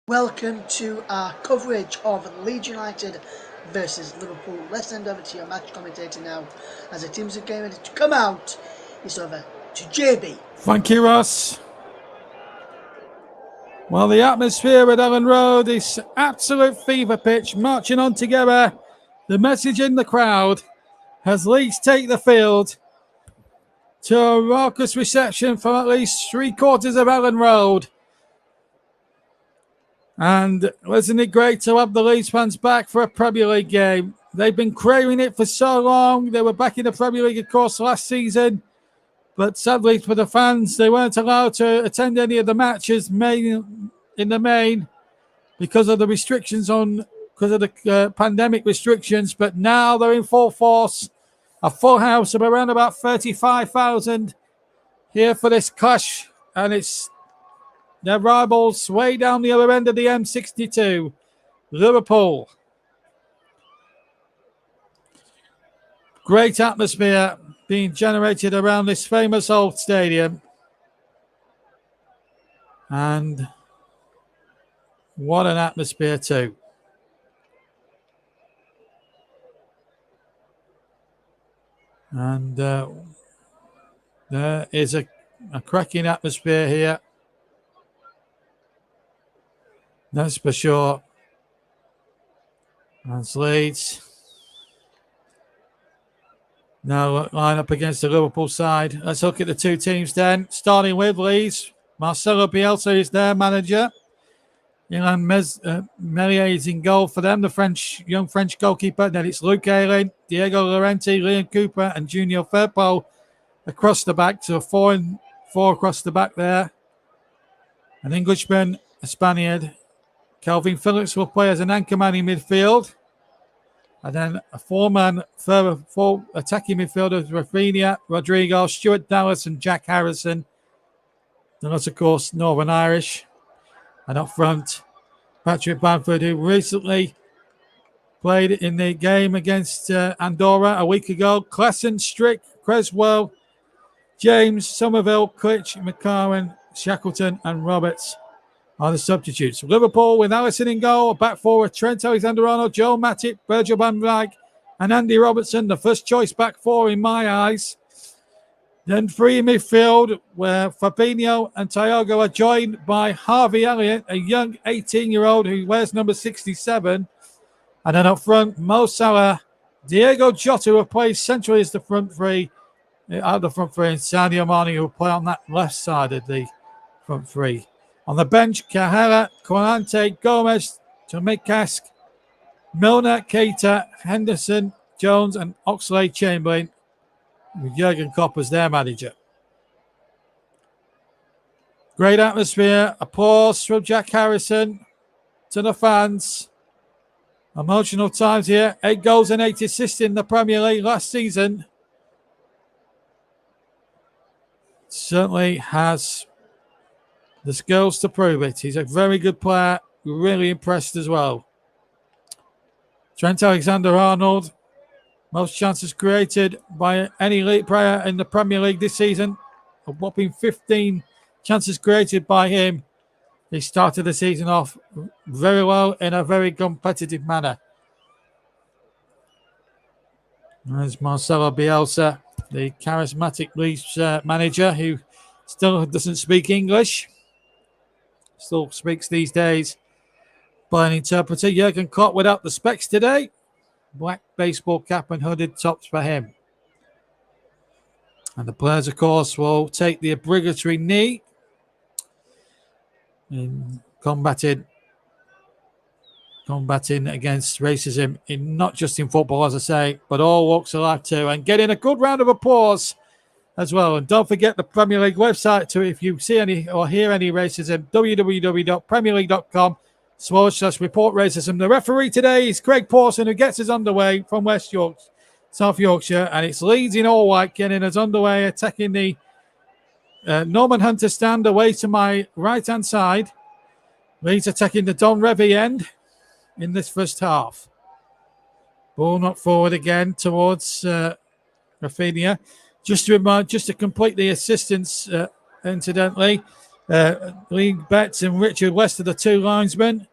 Welcome to our coverage of Leeds United versus Liverpool. Let's hand over to your match commentator now. As the teams are getting ready to come out, it's over to JB. Thank you, Ross. Well, the atmosphere at Ellen Road is absolute fever pitch, marching on together. The message in the crowd as Leeds take the field to a raucous reception from at least 3/4 of Ellen Road. And wasn't it great to have the Leeds fans back for a Premier League game? They've been craving it for so long. They were back in the Premier League, of course, last season. But sadly for the fans, they weren't allowed to attend any of the matches in the main because of the restrictions because of the pandemic restrictions. But now they're in full force. A full house of around about 35,000 here for this clash. And it's their rivals way down the other end of the M62, Liverpool. Great atmosphere being generated around this famous old stadium. And what an atmosphere too. And there is a cracking atmosphere here. That's for sure. That's Leeds. Now line up against the Liverpool side. Let's look at the two teams then. Starting with Leeds. Marcelo Bielsa is their manager. Ilan Meslier is in goal for them, the young French goalkeeper. Then it's Luke Ayling, Diego Llorente, Liam Cooper, and Junior Firpo across the back. So 4 and 4 across the back there. An Englishman, a Spaniard. Calvin Phillips will play as an anchorman in midfield. And then a four-attacking midfielders, Rafinha, Rodrigo, Stuart Dallas, and Jack Harrison. And that's, of course, Northern Irish. And up front, Patrick Bamford, who recently played in the game against Andorra a week ago. Klaassen, Strick, Creswell, James, Somerville, Klitsch, McCarran, Shackleton, and Roberts are the substitutes. Liverpool with Alisson in goal, back forward Trent Alexander-Arnold, Joe Matip, Virgil van Dijk, and Andy Robertson, the first choice back four in my eyes. Then three in midfield, where Fabinho and Thiago are joined by Harvey Elliott, a young 18-year-old who wears number 67. And then up front, Mo Salah, Diego Jota, who plays centrally as the front three, and Sadio Mane, who will play on that left side of the front three. On the bench, Cahara, Konate, Gomez, Tomikask, Milner, Keita, Henderson, Jones, and Oxlade-Chamberlain, with Jurgen Klopp as their manager. Great atmosphere. Applause from Jack Harrison to the fans. Emotional times here. 8 goals and 8 assists in the Premier League last season. Certainly has the skills to prove it. He's a very good player. Really impressed as well. Trent Alexander-Arnold. Most chances created by any elite player in the Premier League this season. A whopping 15 chances created by him. He started the season off very well in a very competitive manner. There's Marcelo Bielsa, the charismatic Leeds manager who still doesn't speak English. Still speaks these days by an interpreter. Jurgen Klopp without the specs today. Black baseball cap and hooded tops for him. And the players, of course, will take the obligatory knee in combating against racism, in not just in football, as I say, but all walks of life too. And getting a good round of applause as well. And don't forget the Premier League website too. If you see any or hear any racism, www.premierleague.com/report racism. The referee today is Craig Pawson, who gets us underway from South Yorkshire, and it's Leeds in all white getting us underway, attacking the Norman Hunter stand away to my right-hand side. Leeds attacking the Don Revie end in this first half. Ball knocked forward again towards Rafinha. Just to complete the assistance, incidentally, Lee Betts and Richard West are the 2 linesmen.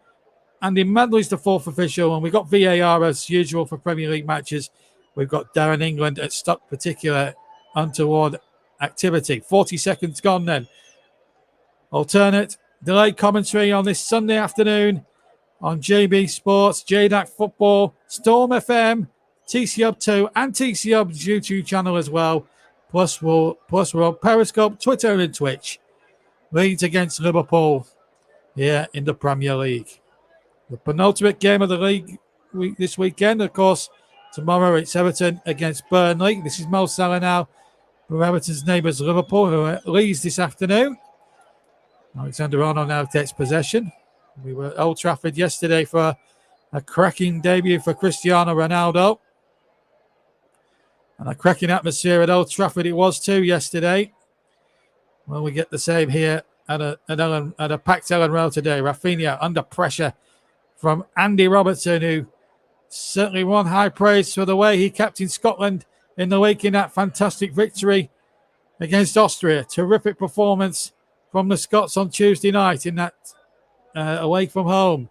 Andy Medley's the 4th official, and we've got VAR as usual for Premier League matches. We've got Darren England at Stock Particular untoward activity. 40 seconds gone then. Alternate delayed commentary on this Sunday afternoon on JB Sports, JDAC Football, Storm FM, TC Hub 2 and TC Hub's YouTube channel as well. Plus we're on Periscope, Twitter and Twitch. Leeds against Liverpool here in the Premier League. The penultimate game of the league this weekend, of course, tomorrow it's Everton against Burnley. This is Mo Salah now for Everton's neighbours Liverpool, who are at Leeds this afternoon. Alexander-Arnold now takes possession. We were at Old Trafford yesterday for a cracking debut for Cristiano Ronaldo. And a cracking atmosphere at Old Trafford it was too yesterday. Well, we get the same here at a packed Ellen Road today. Rafinha under pressure from Andy Robertson, who certainly won high praise for the way he captained Scotland in the week in that fantastic victory against Austria. Terrific performance from the Scots on Tuesday night in that away from home.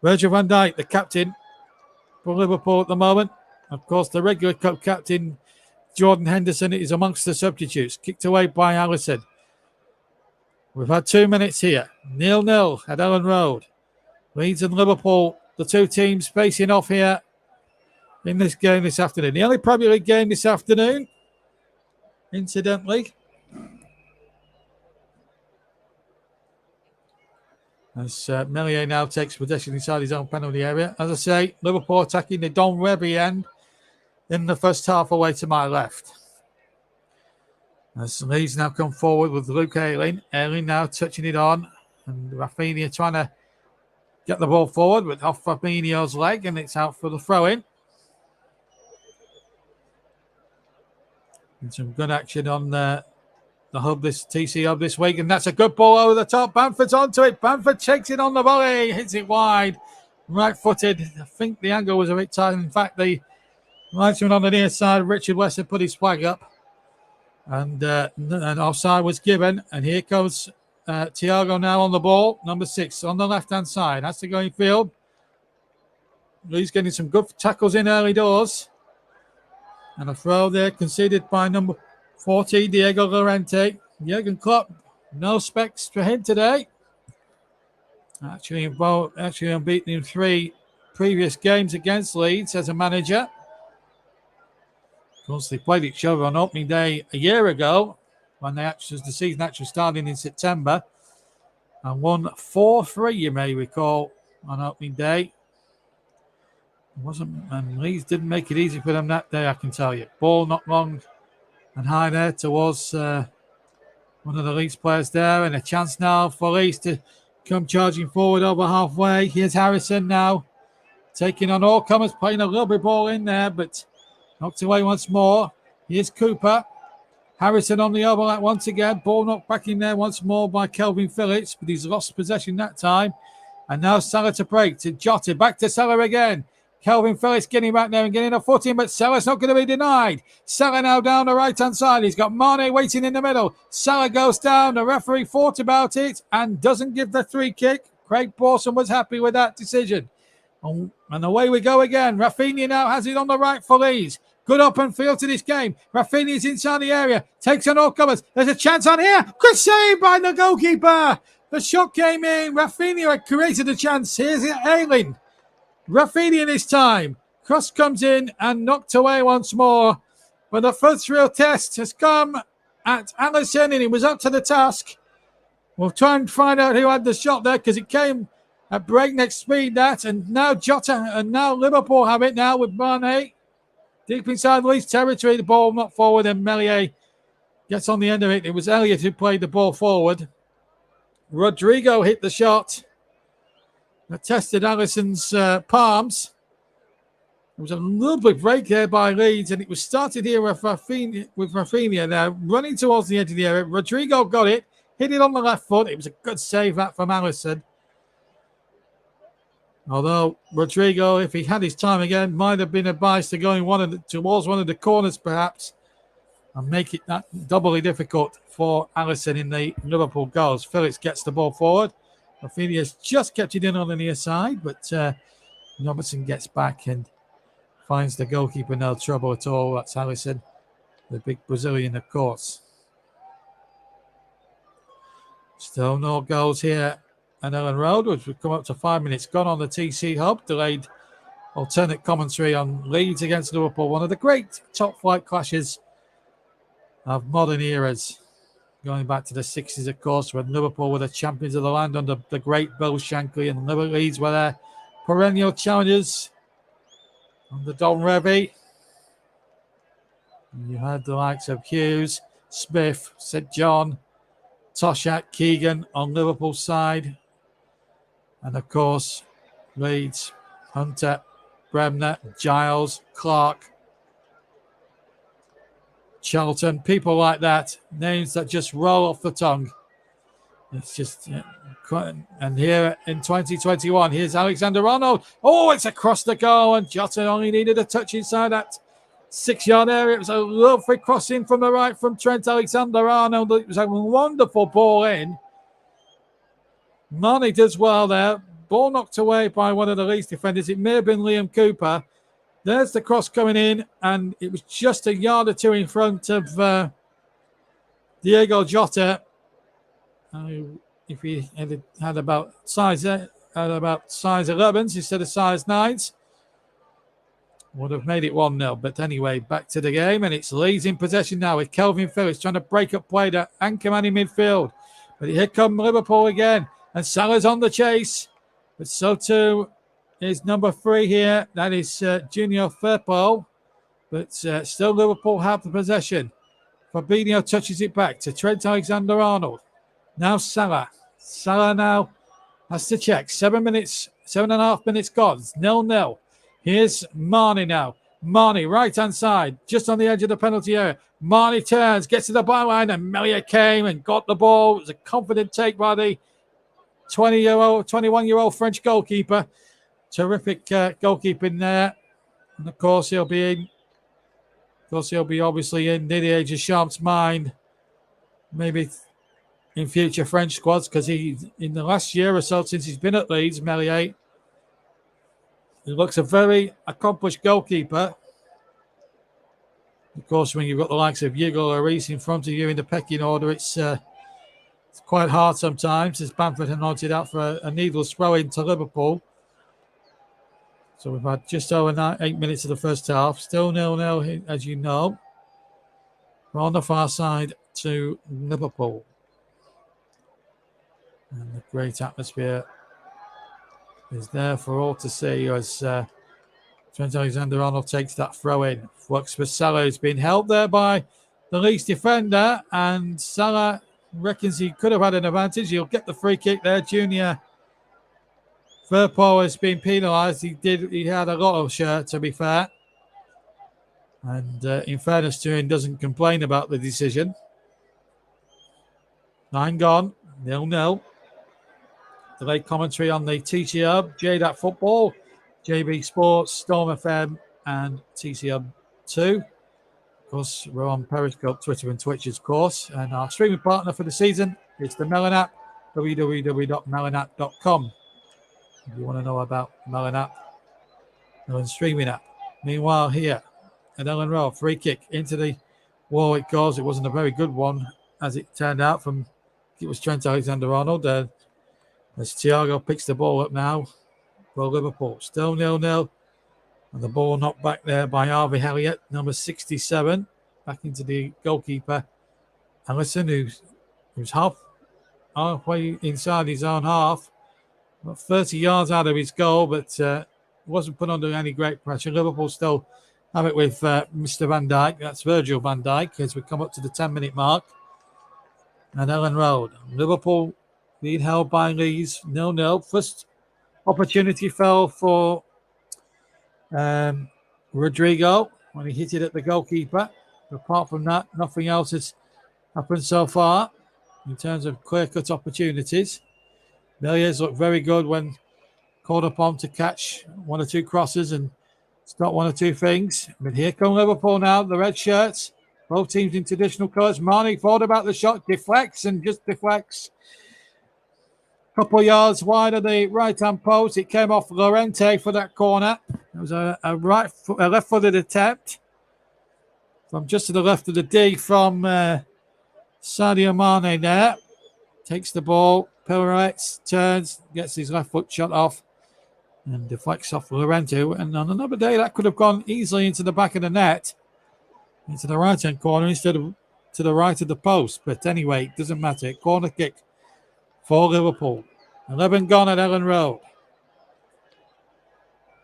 Virgil van Dijk, the captain for Liverpool at the moment. Of course, the regular cup captain, Jordan Henderson, is amongst the substitutes. Kicked away by Alisson. We've had 2 minutes here. 0-0 at Ellen Road. Leeds and Liverpool, the 2 teams facing off here in this game this afternoon. The only Premier League game this afternoon, incidentally. As Melier now takes possession inside his own penalty area. As I say, Liverpool attacking the Don Revie end in the first half away to my left. As Leeds now come forward with Luke Ayling. Ayling now touching it on. And Rafinha trying to get the ball forward with off Fabinho's leg, and it's out for the throw-in. And some good action on the hub, this TC Hub this week, and that's a good ball over the top. Bamford's onto it. Bamford takes it on the volley, hits it wide, right-footed. I think the angle was a bit tight. In fact, the linesman on the near side, Richard West, had put his flag up, and offside was given. And here comes Thiago now on the ball, number 6 on the left-hand side. Has to go in field. He's getting some good tackles in early doors. And a throw there conceded by number 40, Diego Llorente. Jurgen Klopp, no specs for him today. Actually unbeaten in 3 previous games against Leeds as a manager. Of course, they played each other on opening day a year ago, when the season actually started in September, and won 4-3, you may recall, on opening day. And Leeds didn't make it easy for them that day, I can tell you. Ball not long and high there towards one of the Leeds players there, and a chance now for Leeds to come charging forward over halfway. Here's Harrison now, taking on all comers, playing a lovely ball in there, but knocked away once more. Here's Cooper. Harrison on the overlap once again. Ball knocked back in there once more by Kelvin Phillips, but he's lost possession that time. And now Salah to break to Jota. Back to Salah again. Kelvin Phillips getting back there and getting a foot in, but Salah's not going to be denied. Salah now down the right-hand side. He's got Mane waiting in the middle. Salah goes down. The referee thought about it and doesn't give the free kick. Craig Pawson was happy with that decision. And away we go again. Rafinha now has it on the right for Leeds. Good open field to this game. Rafinha is inside the area. Takes on all comers. There's a chance on here. Quick save by the goalkeeper. The shot came in. Rafinha had created a chance. Here's Ayling. Rafinha this time. Cross comes in and knocked away once more. But the first real test has come at Alisson, and he was up to the task. We'll try and find out who had the shot there, because it came at breakneck speed, that. And now Jota, and now Liverpool have it now with Mane. Deep inside Leeds territory, the ball not forward, and Melier gets on the end of it. It was Elliott who played the ball forward. Rodrigo hit the shot that tested Alisson's palms. It was a lovely break there by Leeds, and it was started here with Rafinha now running towards the edge of the area. Rodrigo got it, hit it on the left foot. It was a good save that from Alisson. Although Rodrigo, if he had his time again, might have been advised to go in towards one of the corners perhaps. and make it that doubly difficult for Alisson in the Liverpool goals. Phillips gets the ball forward. Rafinha's just kept it in on the near side, but Robertson gets back and finds the goalkeeper no trouble at all. That's Alisson, the big Brazilian, of course. Still no goals here at Ellen Road, which would come up to 5 minutes gone on the TC Hub. Delayed alternate commentary on Leeds against Liverpool, one of the great top-flight clashes of modern eras. Going back to the 60s, of course, when Liverpool were the champions of the land under the great Bill Shankly, and Leeds were their perennial challengers under Don Revie. You had the likes of Hughes, Smith, St John, Toshak, Keegan on Liverpool's side. And of course, Leeds, Hunter, Bremner, Giles, Clark, Charlton, people like that, names that just roll off the tongue. It's just, and here in 2021, here's Alexander-Arnold. Oh, it's across the goal, and Jota only needed a touch inside that 6-yard area. It was a lovely crossing from the right from Trent Alexander-Arnold. It was a wonderful ball in. Marnie does well there. Ball knocked away by one of the Leeds defenders. It may have been Liam Cooper. There's the cross coming in, and it was just a yard or two in front of Diego Jota. If he had about size 11s instead of size 9s, would have made it 1-0. But anyway, back to the game, and it's Leeds in possession now with Kelvin Phillips trying to break up play to Anchorman in midfield. But here come Liverpool again, and Salah's on the chase. But so too is number 3 here. That is Junior Firpo. But still Liverpool have the possession. Fabinho touches it back to Trent Alexander-Arnold. Now Salah. Salah now has to check. 7.5 minutes gone. It's 0-0. Here's Marnie now. Marnie, right-hand side, just on the edge of the penalty area. Marnie turns, gets to the byline, and Melia came and got the ball. It was a confident take by the 21-year-old French goalkeeper. Terrific goalkeeping there. And of course, he'll be obviously in Didier Deschamps' mind. Maybe in future French squads, because he, in the last year or so since he's been at Leeds, Melier, he looks a very accomplished goalkeeper. Of course, when you've got the likes of Hugo Lloris in front of you in the pecking order, it's quite hard sometimes, as Bamford had noted out for a needless throw into Liverpool. So we've had just over 8 minutes of the first half. Still 0-0, as you know. We're on the far side to Liverpool. And the great atmosphere is there for all to see as Trent Alexander-Arnold takes that throw in. Works for Salah, who's been helped there by the Leeds defender. And Salah reckons he could have had an advantage. He'll get the free kick there. Junior Firpo has been penalised. He had a lot of shirt, to be fair. And in fairness to him, doesn't complain about the decision. 9 gone, 0-0. Delayed commentary on the TC Hub, JDAT Football, JB Sports, Storm FM, and TC Hub 2. Of course, we're on Periscope, Twitter, and Twitch, of course. And our streaming partner for the season is the Melon app, www.melonapp.com. If you want to know about Melon app, Melon streaming app. Meanwhile, here at Ellen Road, free kick into the wall. It goes. It wasn't a very good one, as it turned out. It was Trent Alexander-Arnold. As Thiago picks the ball up now for Liverpool. Still 0-0. And the ball knocked back there by Harvey Elliott, number 67. Back into the goalkeeper, Alisson, who's halfway inside his own half. About 30 yards out of his goal, but wasn't put under any great pressure. Liverpool still have it with Mr. Van Dijk. That's Virgil van Dijk as we come up to the 10-minute mark. And Ellen Road. Liverpool being held by Leeds 0-0. First opportunity fell for Rodrigo when he hit it at the goalkeeper. Apart from that, nothing else has happened so far in terms of clear-cut opportunities. Meliers looked very good when called upon to catch 1 or 2 crosses and stop 1 or 2 things. But here come Liverpool now, the red shirts. Both teams in traditional colours. Marnie thought about the shot, deflects and just deflects. Couple of yards wide of the right-hand post. It came off Llorente for that corner. It was a left-footed attempt from just to the left of the D from Sadio Mane there. Takes the ball, pirouettes, turns, gets his left foot shot off and deflects off Llorente. And on another day, that could have gone easily into the back of the net, into the right-hand corner instead of to the right of the post. But anyway, it doesn't matter. Corner kick for Liverpool. 11 gone at Ellen Road.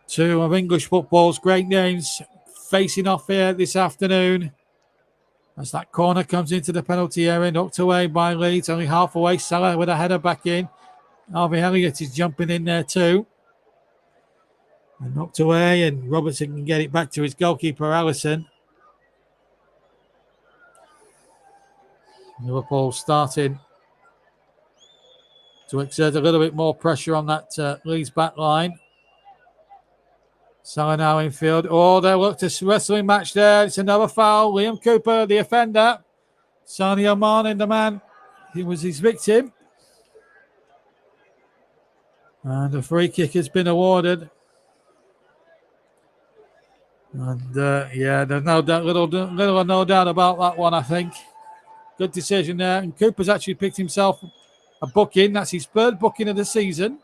Two of English football's great names facing off here this afternoon. As that corner comes into the penalty area, knocked away by Leeds, only half away. Salah with a header back in. Harvey Elliott is jumping in there too. And knocked away, and Robertson can get it back to his goalkeeper, Allison. Liverpool starting to exert a little bit more pressure on that Leeds back line. Salah now in field. Oh, there looked a wrestling match there. It's another foul. Liam Cooper, the offender. Sadio Mane, the man. He was his victim. And a free kick has been awarded. And there's no doubt, little or no doubt about that one, I think. Good decision there. And Cooper's actually picked himself a booking. That's his third booking of the season.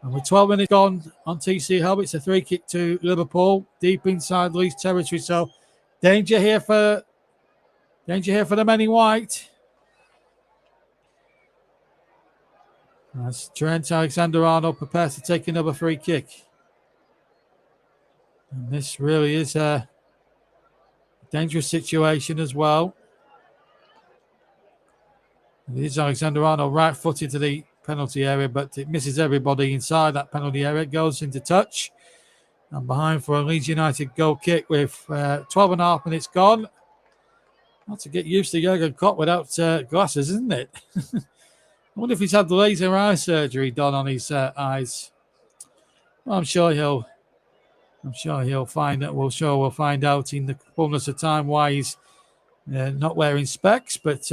And with 12 minutes gone on TC Hub, it's a free kick to Liverpool, deep inside Leeds territory. So danger here for the men in white. As Trent Alexander-Arnold prepares to take another free kick. And this really is a dangerous situation as well. It is Alexander-Arnold right-footed to the penalty area, but it misses everybody inside that penalty area. It goes into touch. And behind for a Leeds United goal kick with 12 and a half minutes gone. Not to get used to Jurgen Klopp without glasses, isn't it? I wonder if he's had laser eye surgery done on his eyes. Well, I'm sure he'll find that. We'll find out in the fullness of time why he's not wearing specs. But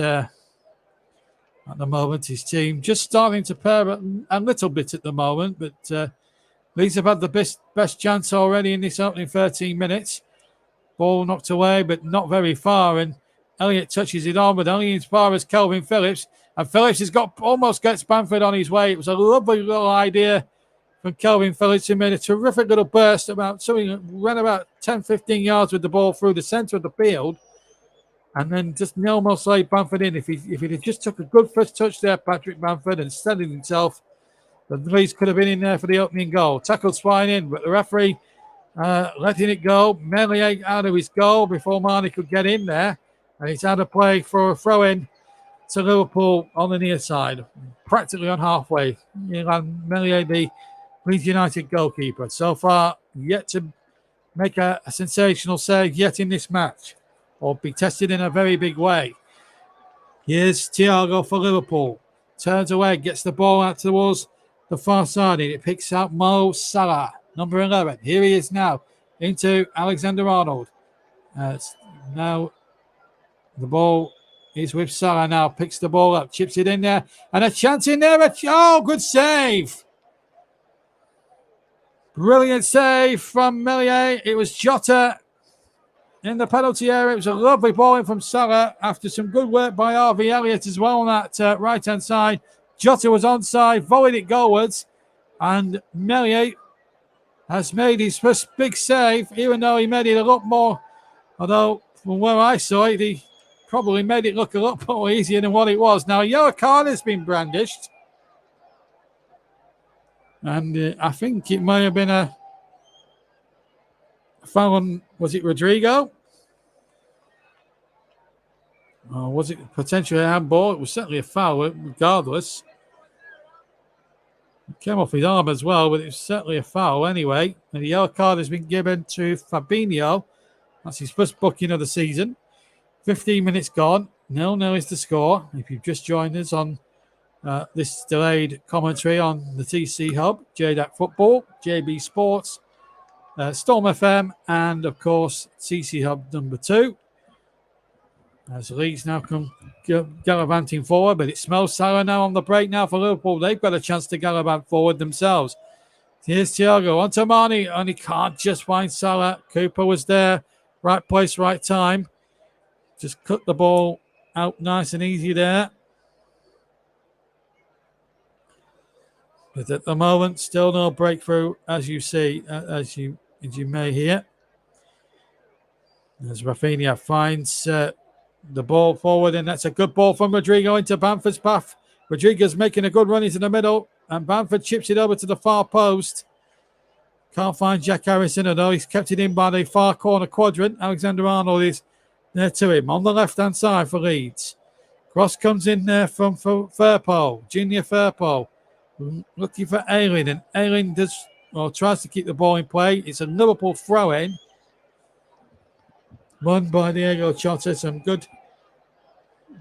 at the moment, his team just starting to pair a little bit at the moment. But Leeds have had the best chance already in this opening 13 minutes. Ball knocked away, but not very far. And Elliott touches it on, but only as far as Kelvin Phillips. And Phillips almost gets Bamford on his way. It was a lovely little idea from Kelvin Phillips, who made a terrific little burst ran about 10, 15 yards with the ball through the centre of the field. And then just almost laid Bamford in. If he had just took a good first touch there, Patrick Bamford, and steadied himself, the Leeds could have been in there for the opening goal. Tackled Swine in, but the referee letting it go. Meslier out of his goal before Marnie could get in there. And it's out of play for a throw-in to Liverpool on the near side, practically on halfway. Meslier, the Leeds United goalkeeper, so far yet to make a sensational save yet in this match, or be tested in a very big way. Here's Thiago for Liverpool. Turns away, gets the ball out towards the far side. It picks out Mo Salah, number 11. Here he is now, into Alexander-Arnold. Now the ball is with Salah now. Picks the ball up, chips it in there, and a chance in there. Good save. Brilliant save from Meslier. It was Jota in the penalty area. It was a lovely ball in from Salah after some good work by Harvey Elliott as well on that right-hand side. Jota was onside, volleyed it goalwards, and Meslier has made his first big save, even though he made it a lot more. Although, from where I saw it, he probably made it look a lot more easier than what it was. Now, a yellow card has been brandished. And I think it may have been a foul on, was it Rodrigo? Or was it potentially a handball? It was certainly a foul, regardless. It came off his arm as well, but it was certainly a foul anyway. And the yellow card has been given to Fabinho. That's his first booking of the season. 15 minutes gone. 0-0 is the score. If you've just joined us on this delayed commentary on the TC Hub, JDAC Football, JB Sports, Storm FM, and of course TC Hub number 2. As Leeds now come gallivanting forward, but it's Mo Salah now on the break now for Liverpool. They've got a chance to gallivant forward themselves. Here's Thiago on to Mane, and he can't just find Salah. Cooper was there, right place, right time. Just cut the ball out nice and easy there. But at the moment, still no breakthrough, as you see, as you may hear. As Rafinha finds the ball forward, and that's a good ball from Rodrigo into Bamford's path. Rodrigo's making a good run into the middle, and Bamford chips it over to the far post. Can't find Jack Harrison, although he's kept it in by the far corner quadrant. Alexander-Arnold is there to him on the left-hand side for Leeds. Cross comes in there from Firpo, Junior Firpo, looking for Ayling, and Ayling tries to keep the ball in play. It's a Liverpool throw-in. Won by Diego Jota. Some good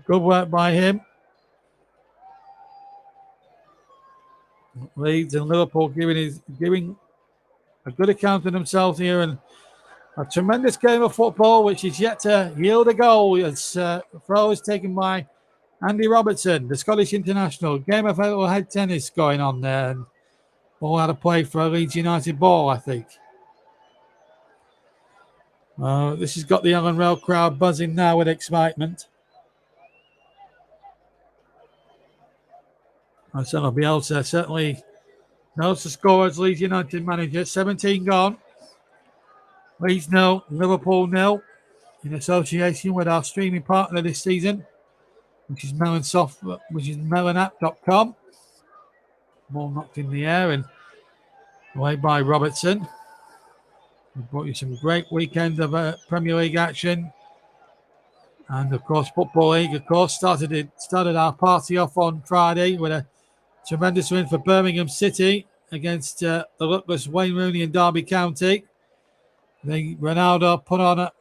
work by him. Leeds and Liverpool giving a good account of themselves here, and a tremendous game of football, which is yet to yield a goal. As throw is taken by Andy Robertson, the Scottish international. Game of head tennis going on there, and ball out of play for a Leeds United ball, I think. This has got the Ellen Road crowd buzzing now with excitement. Marcelo Bielsa certainly knows the score as Leeds United manager. 17 gone. Leeds 0, Liverpool 0, in association with our streaming partner this season, which is melonapp.com. Ball knocked in the air and away by Robertson. We brought you some great weekends of Premier League action. And, of course, Football League, of course, started our party off on Friday with a tremendous win for Birmingham City against the luckless Wayne Rooney and Derby County. Ronaldo put on a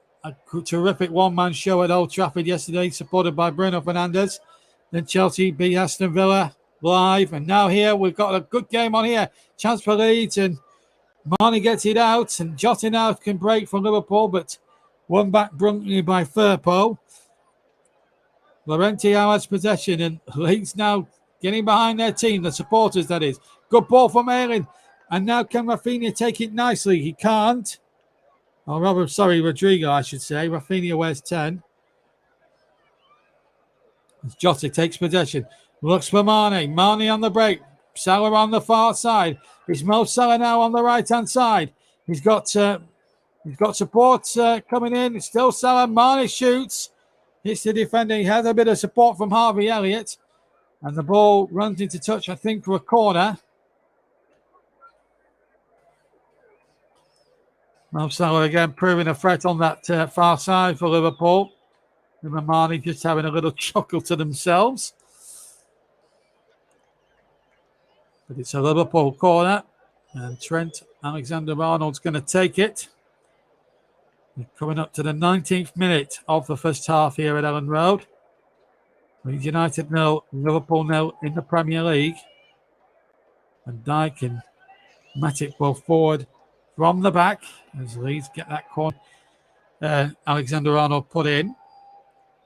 terrific one-man show at Old Trafford yesterday, supported by Bruno Fernandes. Then Chelsea beat Aston Villa live. And now here, we've got a good game on here. Chance for Leeds, and Mane gets it out, and Jota now can break from Liverpool, but won back bluntly by Firpo. Laurentiis has possession, and Leeds now getting behind their team, the supporters, that is. Good ball from Ayling, and now can Rafinha take it nicely? He can't. Oh, Rodrigo, I should say. Rafinha wears 10. As Jota takes possession. Looks for Mane. Mane on the break. Salah on the far side. It's Mo Salah now on the right-hand side. He's got support coming in. It's still Salah. Mane shoots. Hits the defender. He has a bit of support from Harvey Elliott. And the ball runs into touch, I think, for a corner. Mo Salah again proving a threat on that far side for Liverpool. Him and Mane just having a little chuckle to themselves. But it's a Liverpool corner. And Trent Alexander-Arnold's going to take it. We're coming up to the 19th minute of the first half here at Ellen Road. Leeds United 0, Liverpool 0 in the Premier League. And Dijk and Matip both forward from the back as Leeds get that corner. Alexander-Arnold put in.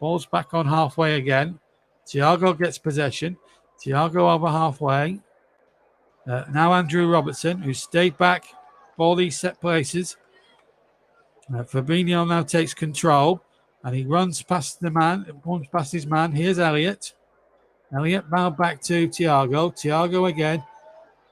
Ball's back on halfway again. Thiago gets possession. Thiago over halfway. Now Andrew Robertson, who stayed back for these set places. Fabinho now takes control, and he runs past his man. Here's Elliott. Elliott now back to Thiago. Thiago again,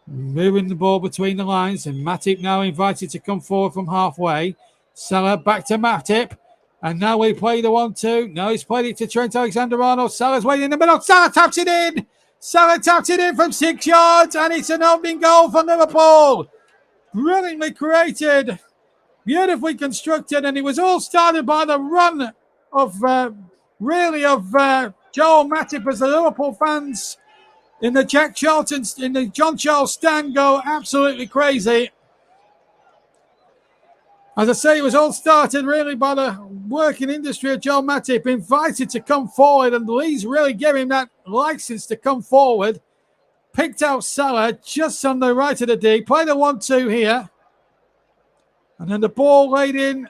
moving the ball between the lines, and Matip now invited to come forward from halfway. Salah back to Matip, and now we play the 1-2. No, he's played it to Trent Alexander-Arnold. Salah's waiting in the middle. Salah taps it in. Salah taps it in from 6 yards, and it's an opening goal for Liverpool. Brilliantly created, beautifully constructed, and it was all started by the run of Joel Matip, as the Liverpool fans in the John Charles stand go absolutely crazy. As I say, it was all started really by the working industry of Joel Matip, invited to come forward, and Leeds really gave him that license to come forward. Picked out Salah just on the right of the D, played a 1-2 here. And then the ball laid in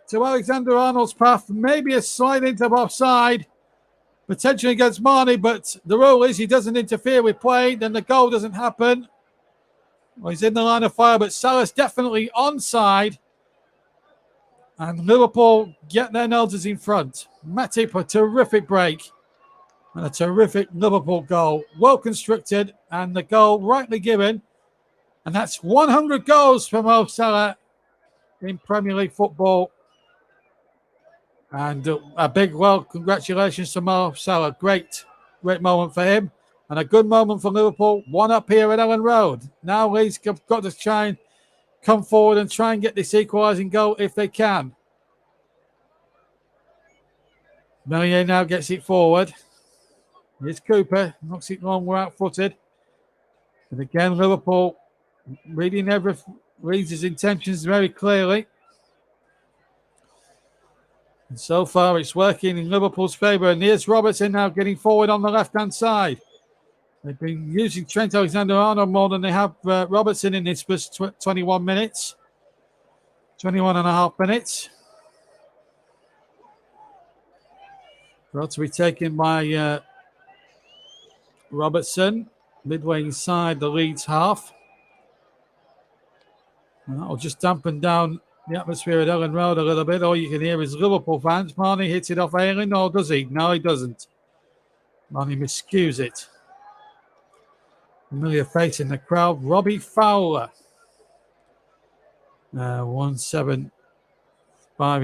to Alexander-Arnold's path. Maybe a slide into offside, potentially against Marnie, but the rule is he doesn't interfere with play, then the goal doesn't happen. Well, he's in the line of fire, but Salah's definitely onside. And Liverpool get their noses in front. Matip, a terrific break. And a terrific Liverpool goal. Well constructed, and the goal rightly given. And that's 100 goals for Mo Salah in Premier League football. And a big congratulations to Mo Salah. Great moment for him. And a good moment for Liverpool. 1 up here at Ellen Road. Now Leeds have got to try and come forward and try and get this equalising goal if they can. Melier now gets it forward. Here's Cooper. Knocks it long. We're out-footed. And again, Liverpool reading Leeds' intentions very clearly. And so far, it's working in Liverpool's favour. And here's Robertson now getting forward on the left-hand side. They've been using Trent Alexander-Arnold more than they have Robertson in this first 21 minutes. 21 and a half minutes. Brought to be taken by Robertson, midway inside the Leeds half. And that'll just dampen down the atmosphere at Ellen Road a little bit. All you can hear is Liverpool fans. Marnie hits it off Ayling, or does he? No, he doesn't. Marnie miscues it. Familiar face in the crowd, Robbie Fowler. 1-7-5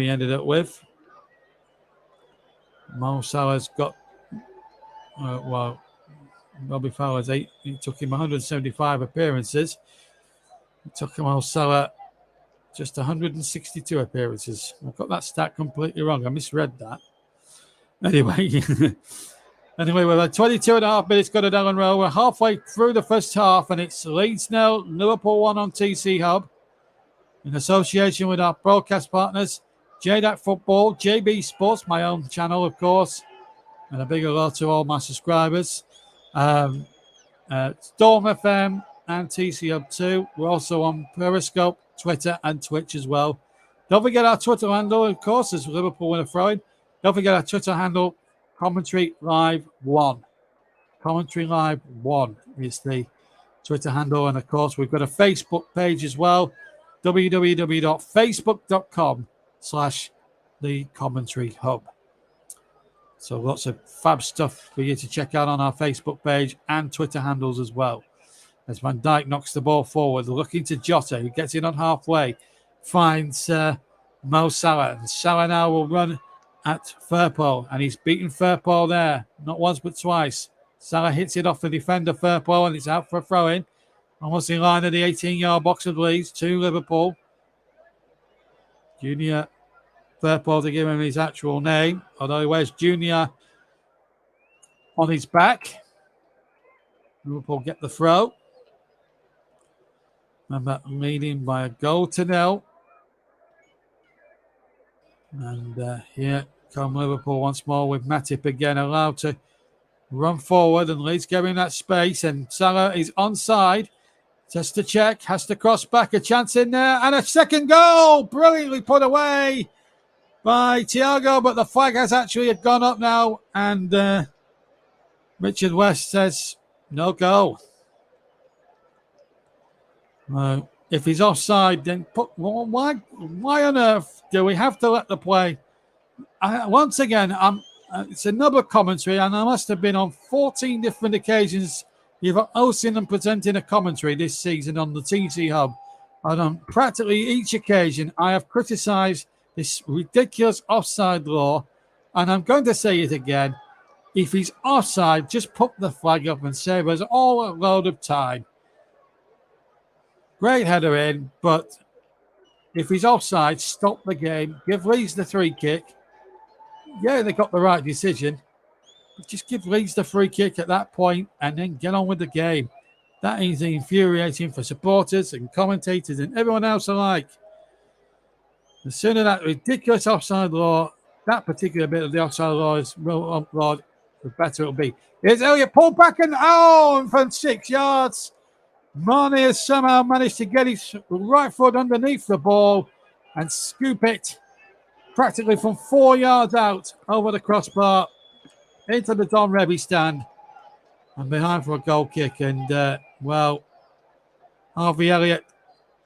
he ended up with. Mo Salah's got, Robbie Fowler's 8. It took him 175 appearances. It took Mo Salah just 162 appearances. I got that stat completely wrong. I misread that. Anyway, we've had 22 and a half minutes got at Ellen Road. We're halfway through the first half, and it's Leeds 0, Liverpool 1 on TC Hub. In association with our broadcast partners, JDAC Football, JB Sports, my own channel, of course, and a big hello to all my subscribers. Storm FM and TC Hub 2. We're also on Periscope, Twitter, and Twitch as well. Don't forget our Twitter handle, of course, as Liverpool win a throw-in. Don't forget our Twitter handle, Commentary Live 1. Commentary Live 1 is the Twitter handle. And, of course, we've got a Facebook page as well, www.facebook.com/The Commentary Hub. So lots of fab stuff for you to check out on our Facebook page and Twitter handles as well. As Van Dijk knocks the ball forward, looking to Jota, who gets in on halfway, finds Mo Salah. And Salah now will run at Firpo, and he's beaten Firpo there, not once but twice. Salah hits it off the defender Firpo, and it's out for a throw-in. Almost in line of the 18-yard box of Leeds to Liverpool. Junior Firpo, to give him his actual name, although he wears Junior on his back. Liverpool get the throw. Remember, leading by a goal to 0. And here come Liverpool once more with Matip again allowed to run forward, and Leeds giving that space, and Salah is onside. Just to check, has to cross back, a chance in there, and a second goal, brilliantly put away by Thiago, but the flag has actually gone up now, and Richard West says no goal. If he's offside, then why on earth do we have to let the play? Once again, it's another commentary, and I must have been on 14 different occasions either hosting and presenting a commentary this season on the TC Hub. And on practically each occasion, I have criticised this ridiculous offside law, and I'm going to say it again. If he's offside, just put the flag up and save us all a load of time. Great header in, but if he's offside, stop the game. Give Leeds the free kick. Yeah, they got the right decision. But just give Leeds the free kick at that point and then get on with the game. That is infuriating for supporters and commentators and everyone else alike. The sooner that ridiculous offside law, that particular bit of the offside law is outlawed, the better it'll be. Here's Elliott, pulled back and from 6 yards. Marnie has somehow managed to get his right foot underneath the ball and scoop it practically from 4 yards out over the crossbar into the Don Revy stand and behind for a goal kick. And, well, Harvey Elliott,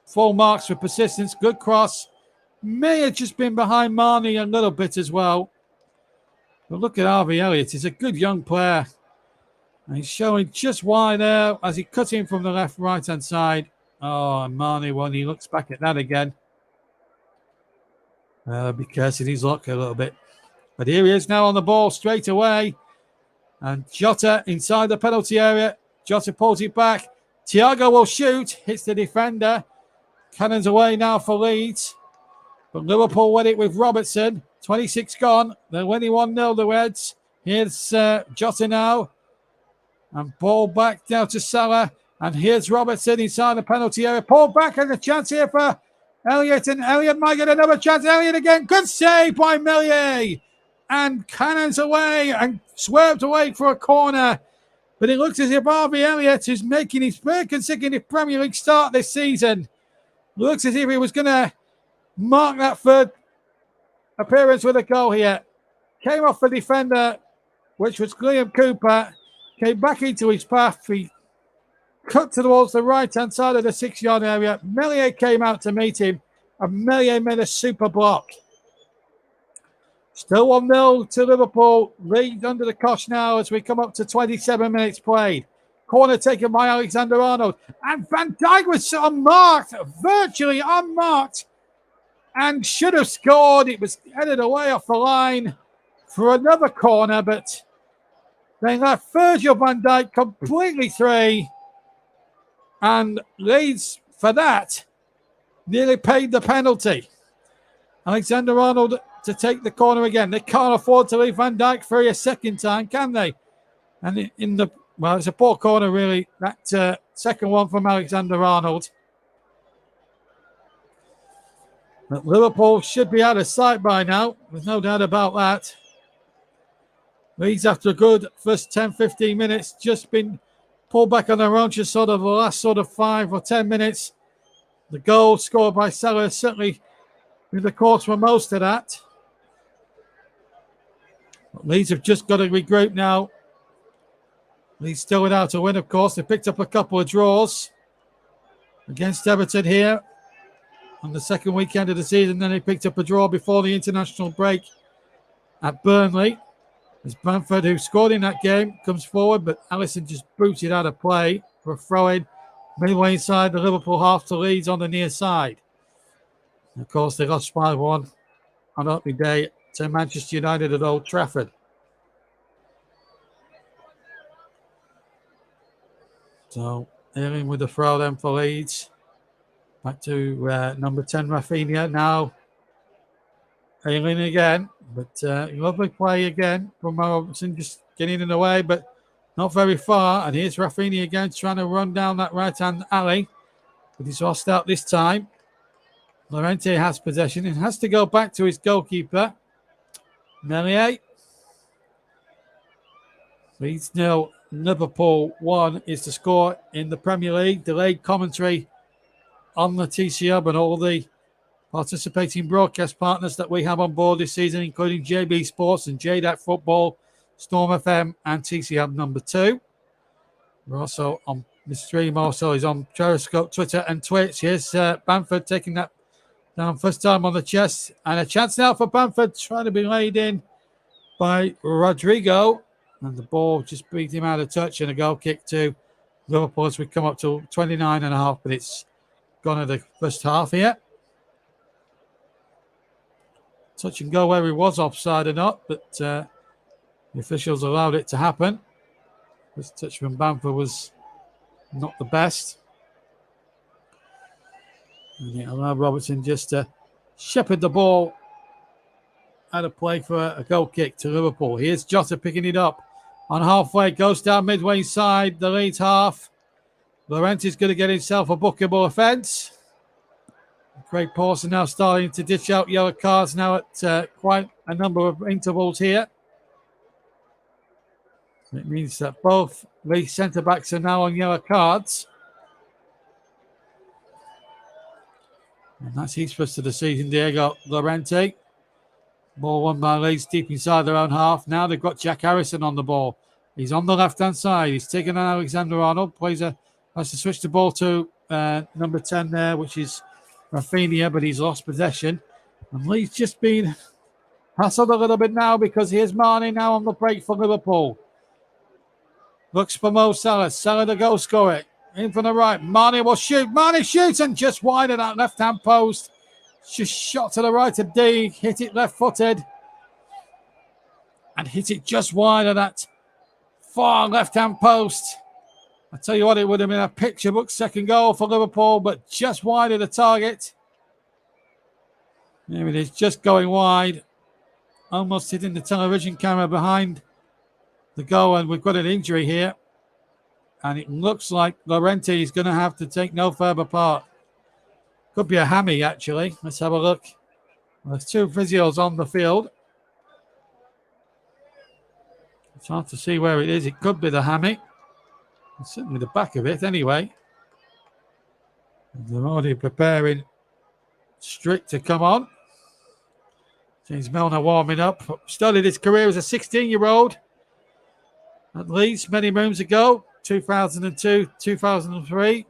full marks for persistence, good cross. May have just been behind Marnie a little bit as well. But look at Harvey Elliott. He's a good young player. And he's showing just why there as he cuts in from the left, right-hand side. Oh, and Marnie, when he looks back at that again, be cursing his luck a little bit. But here he is now on the ball straight away. And Jota inside the penalty area. Jota pulls it back. Thiago will shoot. Hits the defender. Cannons away now for Leeds. But Liverpool win it with Robertson. 26 gone. They're winning 1-0, the Reds. Here's Jota now. And ball back down to Salah. And here's Robertson inside the penalty area. Pulled back and a chance here for Elliott. And Elliott might get another chance. Elliott again. Good save by Meslier. And cannons away and swerved away for a corner. But it looks as if Harvey Elliott is making his third consecutive Premier League start this season. Looks as if he was going to mark that third appearance with a goal here. Came off the defender, which was Liam Cooper. Came back into his path. He cut towards the right-hand side of the 6-yard area. Meslier came out to meet him. And Meslier made a super block. Still 1-0 to Liverpool. Lead under the cosh now as we come up to 27 minutes played. Corner taken by Alexander-Arnold. And Van Dijk was unmarked, virtually unmarked, and should have scored. It was headed away off the line for another corner, but they left Virgil van Dijk completely free. And Leeds, for that, nearly paid the penalty. Alexander-Arnold to take the corner again. They can't afford to leave Van Dijk free a second time, can they? And it's a poor corner, really. That second one from Alexander-Arnold. But Liverpool should be out of sight by now. There's no doubt about that. Leeds, after a good first 10, 15 minutes, just been pulled back on their own for sort of the last sort of 5 or 10 minutes. The goal scored by Salah certainly been the cause for most of that. But Leeds have just got to regroup now. Leeds still without a win, of course. They picked up a couple of draws against Everton here on the second weekend of the season. Then they picked up a draw before the international break at Burnley. As Bamford, who scored in that game, comes forward, but Alisson just booted out of play for a throw-in midway inside the Liverpool half to Leeds on the near side. And of course, they lost 5-1 on opening day to Manchester United at Old Trafford. So, ailing with the throw then for Leeds. Back to number 10, Rafinha. Now, ailing again. But lovely play again from Robinson, just getting in the way, but not very far. And here's Rafinha again trying to run down that right-hand alley. But he's lost out this time. Llorente has possession and has to go back to his goalkeeper. Meslier. Leeds 0, Liverpool 1 is the score in the Premier League. Delayed commentary on the TC Hub and all the participating broadcast partners that we have on board this season, including JB Sports and JDAC Football, Storm FM, and TC Hub number 2. We're also on the stream, also is on Periscope, Twitter, and Twitch. Here's Bamford taking that down first time on the chest. And a chance now for Bamford, trying to be laid in by Rodrigo. And the ball just beat him out of touch, and a goal kick to Liverpool as we come up to 29.5 minutes gone of the first half here. Touch and go where he was offside or not, but the officials allowed it to happen. This touch from Bamford was not the best. And it allowed Robertson just to shepherd the ball out of play for a goal kick to Liverpool. Here's Jota picking it up on halfway, goes down midway side, the Leeds half. Llorente's going to get himself a bookable offence. Craig Pawson now starting to dish out yellow cards now at quite a number of intervals here. It means that both Leeds centre-backs are now on yellow cards. And that's his first of the season, Diego Llorente. Ball won by Leeds deep inside their own half. Now they've got Jack Harrison on the ball. He's on the left-hand side. He's taken on Alexander-Arnold. Has to switch the ball to number 10 there, which is Rafinha, but he's lost possession. And Leeds just been hassled a little bit now because here's Mane now on the break for Liverpool. Looks for Mo Salah. Salah the goal scorer. In from the right. Mane will shoot. Mane shoots and just wide of that left-hand post. Just shot to the right of D. Hit it left-footed. And hit it just wide of that far left-hand post. I tell you what, it would have been a picture book second goal for Liverpool, but just wide of the target. There it is, just going wide. Almost hitting the television camera behind the goal, and we've got an injury here. And it looks like Llorente is going to have to take no further part. Could be a hammy, actually. Let's have a look. There's two physios on the field. It's hard to see where it is. It could be the hammy. It's certainly the back of it, anyway. They're already preparing Strick to come on. James Milner warming up. Started his career as a 16-year-old at Leeds many moons ago. 2002, 2003.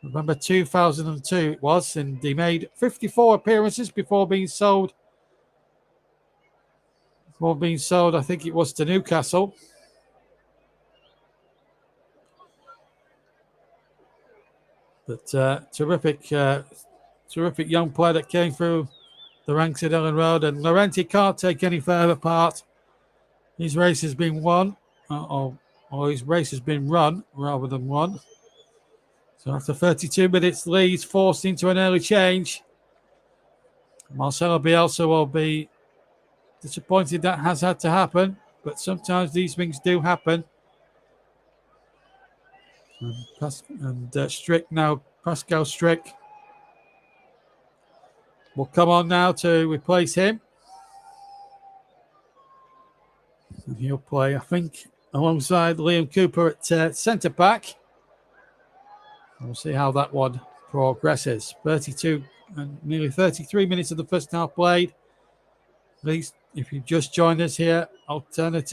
Remember 2002 it was, and he made 54 appearances before being sold. I think it was to Newcastle. But terrific young player that came through the ranks at Ellen Road, and Llorente can't take any further part. His race has been won, or his race has been run rather than won. So after 32 minutes, Leeds forced into an early change. Marcelo Bielsa will be disappointed that has had to happen, but sometimes these things do happen. And Strick now, Pascal Strick, will come on now to replace him. And he'll play, I think, alongside Liam Cooper at centre-back. We'll see how that one progresses. 32 and nearly 33 minutes of the first half played. At least if you just joined us here, alternate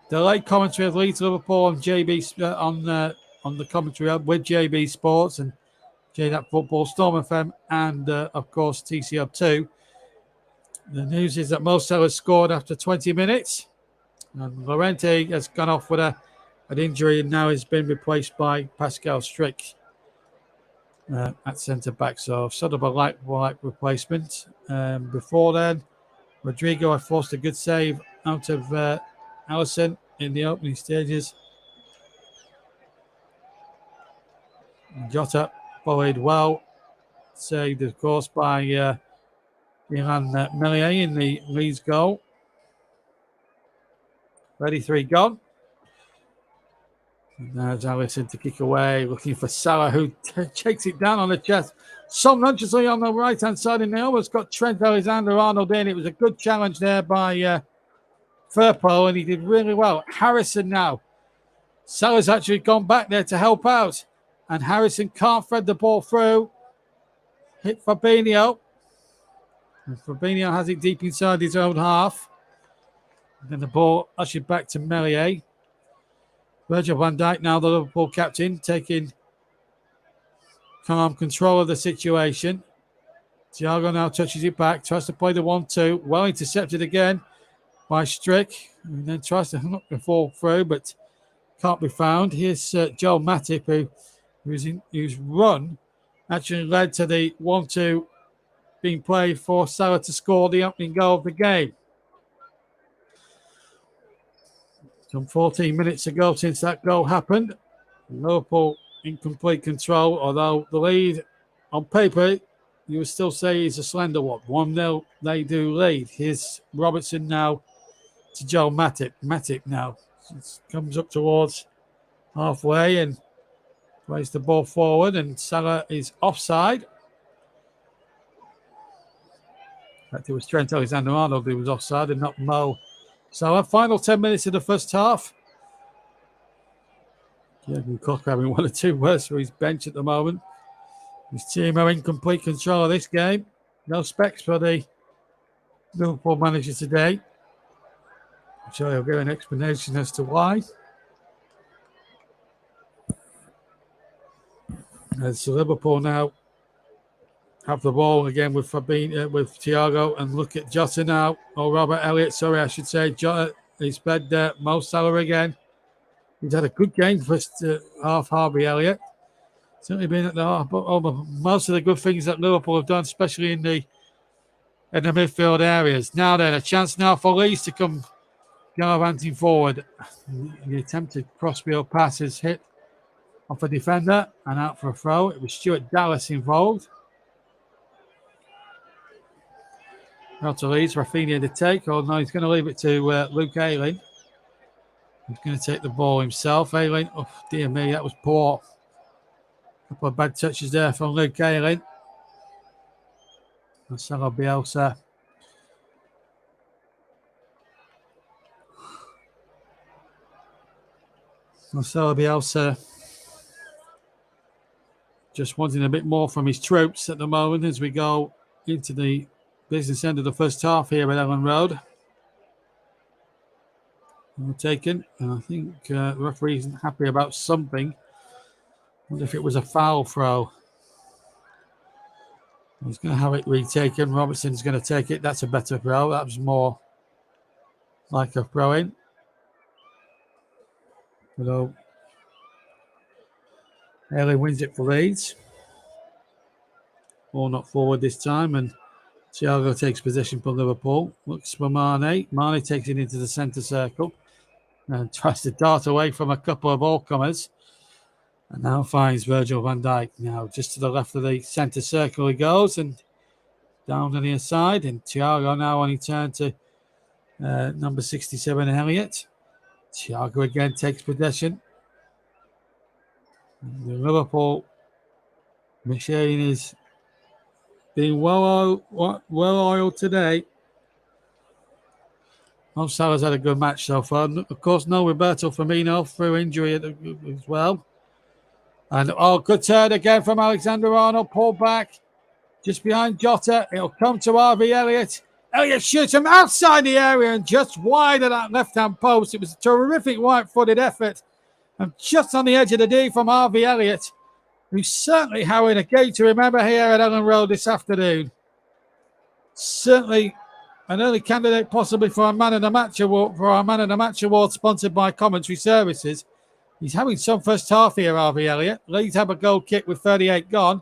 delayed commentary of Leeds Liverpool on JB on the commentary with JB Sports and JDAP Football, Storm FM, and of course TC Hub 2. The news is that Mo Salah scored after 20 minutes, and Llorente has gone off with an injury and now has been replaced by Pascal Strick at centre back. So sort of a light replacement. Before then, Rodrigo had forced a good save out of Alisson in the opening stages. Jota volleyed well, saved of course by Ilan Melier in the Leeds goal. 33 gone. And there's Alisson to kick away, looking for Salah, who takes it down on the chest. Subconsciously on the right-hand side, and they almost got Trent Alexander-Arnold in. It was a good challenge there by Firpo, and he did really well. Harrison now. Salah's actually gone back there to help out, and Harrison can't thread the ball through. Hit Fabinho. And Fabinho has it deep inside his own half. And then the ball ushered back to Melier. Virgil van Dijk, now the Liverpool captain, taking calm control of the situation. Thiago now touches it back, tries to play the 1-2. Well intercepted again by Strick. And then tries to hook the fall through, but can't be found. Here's Joel Matip, whose run actually led to the 1-2 being played for Salah to score the opening goal of the game. Some 14 minutes ago since that goal happened. Liverpool in complete control, although the lead on paper, you would still say is a slender one. 1-0, they do lead. Here's Robertson now to Joel Matip. Matip now comes up towards halfway and plays the ball forward, and Salah is offside. In fact, it was Trent Alexander-Arnold who was offside and not Mo Salah. Final 10 minutes of the first half. Jürgen Klopp having one or two words for his bench at the moment. His team are in complete control of this game. No specs for the Liverpool manager today. I'm sure he'll give an explanation as to why. As Liverpool now have the ball again with Fabinho, with Thiago, and look at Jota now, or Robert Elliott, sorry, I should say. Jota, he's fed Mo Salah again. He's had a good game first half, Harvey Elliott. Certainly been at the half, but most of the good things that Liverpool have done, especially in the midfield areas. Now then, a chance now for Leeds to come gallivanting forward. The attempted crossfield pass is hit off a defender and out for a throw. It was Stuart Dallas involved. Not to Leeds, Rafinha to take. Oh no, he's going to leave it to Luke Ayling. He's going to take the ball himself. Ayling, oh dear me, that was poor. A couple of bad touches there from Luke Ayling. Marcelo Bielsa. Marcelo Bielsa just wanting a bit more from his troops at the moment as we go into the business end of the first half here at Ellen Road. Well taken, and I think the referee isn't happy about something. I wonder if it was a foul throw. He's going to have it retaken. Robertson's going to take it. That's a better throw. That was more like a throw-in. Although Haley wins it for Leeds. Ball not forward this time, and Thiago takes possession for Liverpool. Looks for Mane. Mane takes it into the centre circle and tries to dart away from a couple of all-comers. And now finds Virgil van Dijk. Now just to the left of the centre circle he goes, and down on the inside. And Thiago now on his turn to number 67, Elliott. Thiago again takes possession. And the Liverpool machine is being well oiled today. Mo Salah's had a good match so far. Of course, no Roberto Firmino through injury as well. And good turn again from Alexander-Arnold. Pulled back just behind Jota. It'll come to Harvey Elliott. Elliott shoots him outside the area and just wide of that left-hand post. It was a terrific right-footed effort. And just on the edge of the D from Harvey Elliott, who's certainly having a game to remember here at Ellen Road this afternoon. Certainly an early candidate possibly for our Man of the Match award, sponsored by Commentary Services. He's having some first half here, Harvey Elliott. Leeds have a goal kick with 38 gone.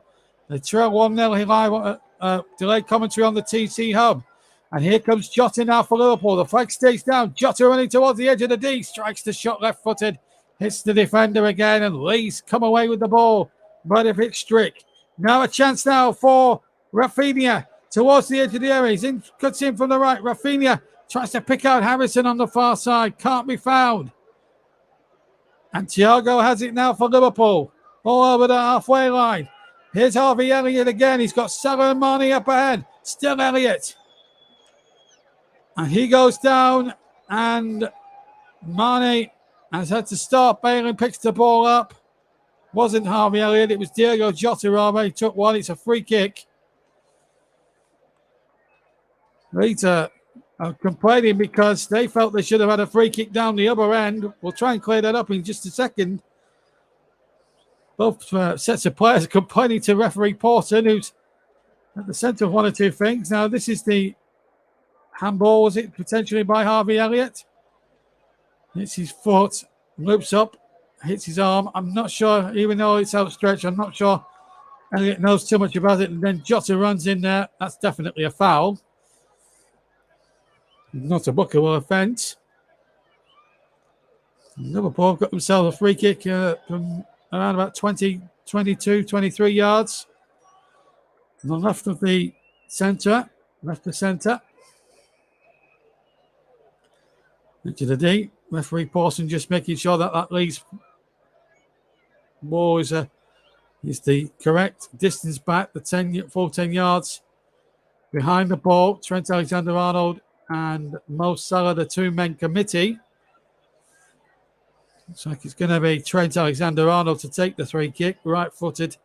They trail 1-0 live delayed commentary on the TC Hub. And here comes Jota now for Liverpool. The flag stays down. Jota running towards the edge of the D. Strikes the shot left-footed. Hits the defender again. And Leeds come away with the ball. But if it's Strick. Now a chance now for Rafinha towards the edge of the area. Cuts in from the right. Rafinha tries to pick out Harrison on the far side. Can't be found. And Thiago has it now for Liverpool. All over the halfway line. Here's Harvey Elliott again. He's got Salah and Mane up ahead. Still Elliott. And he goes down. And Mane has had to stop. Balen picks the ball up. Wasn't Harvey Elliott. It was Diego Jota. He took one. It's a free kick. Leeds are complaining because they felt they should have had a free kick down the other end. We'll try and clear that up in just a second. Both sets of players are complaining to referee Pawson, who's at the centre of one or two things. Now, this is the handball, was it potentially by Harvey Elliott? Hits his foot, loops up, hits his arm. I'm not sure, even though it's outstretched, I'm not sure Elliott knows too much about it. And then Jota runs in there. That's definitely a foul. Not a bookable offence. Liverpool got themselves a free kick from around about 20, 22, 23 yards. On the left of the centre. Left of centre. Into the D. Referee Pawson just making sure that Leeds ball is the correct distance back. The full 10 yards behind the ball. Trent Alexander-Arnold and Mo Salah, the two-men committee. Looks like it's going to be Trent Alexander-Arnold to take the free kick, right-footed.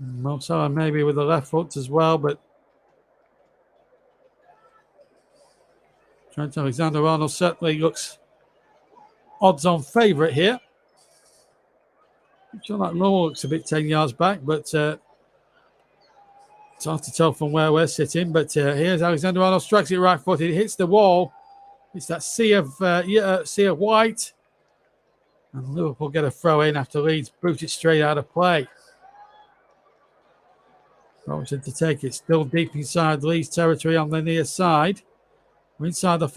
Mo Salah maybe with the left foot as well, but Trent Alexander-Arnold certainly looks odds-on favourite here. I'm sure that Lowe looks a bit 10 yards back, but it's hard to tell from where we're sitting. But here's Alexander-Arnold, strikes it right-footed, hits the wall. It's that sea of white. And Liverpool get a throw in after Leeds boot it straight out of play. Robertson to take it, still deep inside Leeds territory on the near side. We're inside the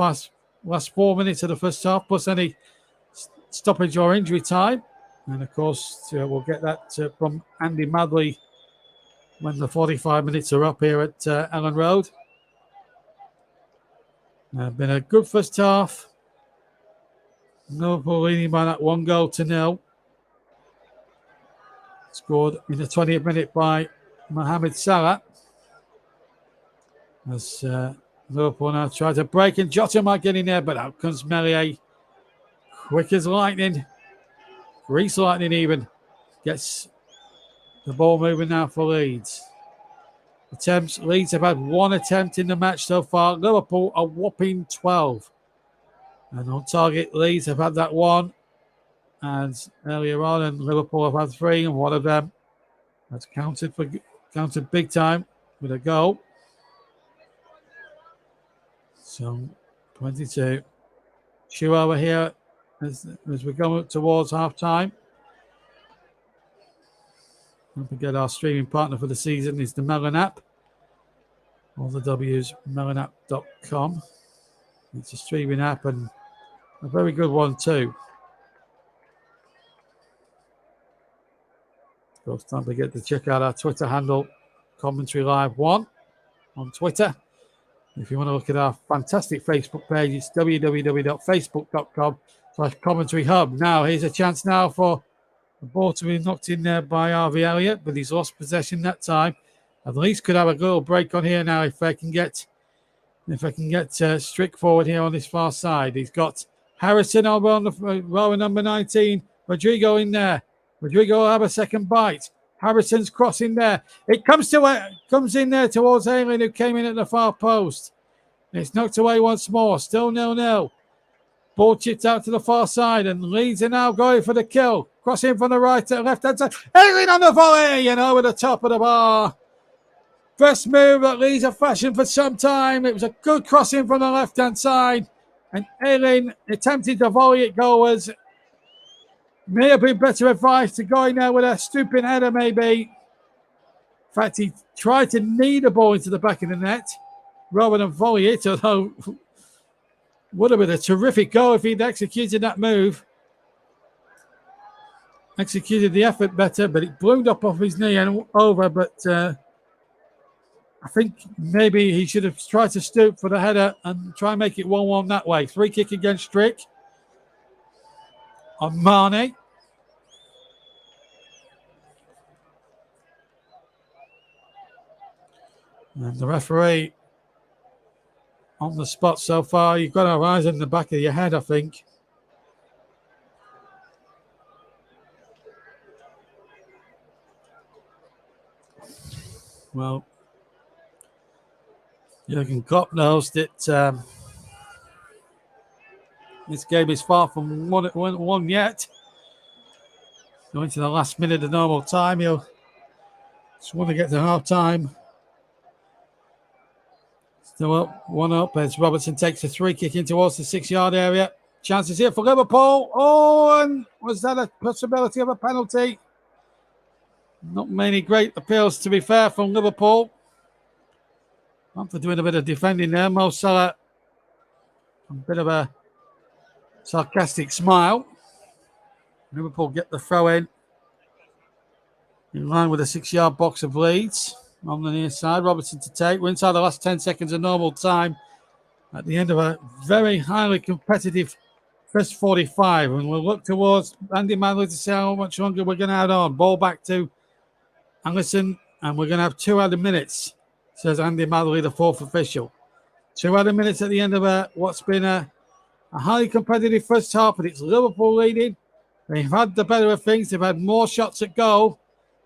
last 4 minutes of the first half, plus any stoppage or injury time. And of course, we'll get that from Andy Madley when the 45 minutes are up here at Ellen Road. Been a good first half. Liverpool leading by that 1-0. Scored in the 20th minute by Mohamed Salah. As Liverpool now try to break, and Jota might get in there, but out comes Meslier. Quick as lightning. Grease lightning even. Gets the ball moving now for Leeds. Attempts. Leeds have had one attempt in the match so far. Liverpool a whopping 12. And on target, Leeds have had that one. And earlier on, and Liverpool have had 3, and one of them has counted big time with a goal. So 22. 2 over here as we go towards half time. Don't forget our streaming partner for the season is the Melon app. All the W's, melonapp.com. It's a streaming app and a very good one too. Of course, don't forget to check out our Twitter handle, Commentary Live 1 on Twitter. If you want to look at our fantastic Facebook page, it's www.facebook.com/Commentary Hub. Now, here's a chance now for the ball to be knocked in there by Harvey Elliott, but he's lost possession that time. At least could have a little break on here now if I can get Strick forward here on this far side. He's got Harrison over on the row number 19. Rodrigo in there. Rodrigo will have a second bite. Harrison's crossing there. It comes in there towards Ayling, who came in at the far post. It's knocked away once more. Still 0-0. Ball chipped out to the far side, and Leeds are now going for the kill. Crossing from the right to the left-hand side. Ayling on the volley, and over the top of the bar. Best move that Leeds have fashioned for some time. It was a good crossing from the left-hand side, and Ayling attempting to volley it goalwards. May have been better advice to go in there with a stupid header, maybe. In fact, he tried to knee the ball into the back of the net rather than volley it, although would have been a terrific goal if he'd executed that move. Executed the effort better, but it ballooned up off his knee and over. But I think maybe he should have tried to stoop for the header and try and make it 1-1 that way. Free kick against Strick on Mane. And the referee on the spot so far. You've got our eyes in the back of your head, I think. Well, Jurgen Klopp knows that this game is far from one yet. Going to the last minute of normal time. He'll just want to get to half time. Still up, 1-up, as Robertson takes a free kick in towards the 6-yard area. Chances here for Liverpool. Oh, and was that a possibility of a penalty? Not many great appeals, to be fair, from Liverpool. After doing a bit of defending there, Mo Salah, a bit of a sarcastic smile. Liverpool get the throw in line with the 6-yard box of Leeds. On the near side, Robertson to take. We're inside the last 10 seconds of normal time at the end of a very highly competitive first 45. And we'll look towards Andy Madley to see how much longer we're going to have on. Ball back to Allison, and we're going to have 2 added minutes, says Andy Madley, the 4th official. 2 added minutes at the end of what's been a highly competitive first half, but it's Liverpool leading. They've had the better of things. They've had more shots at goal.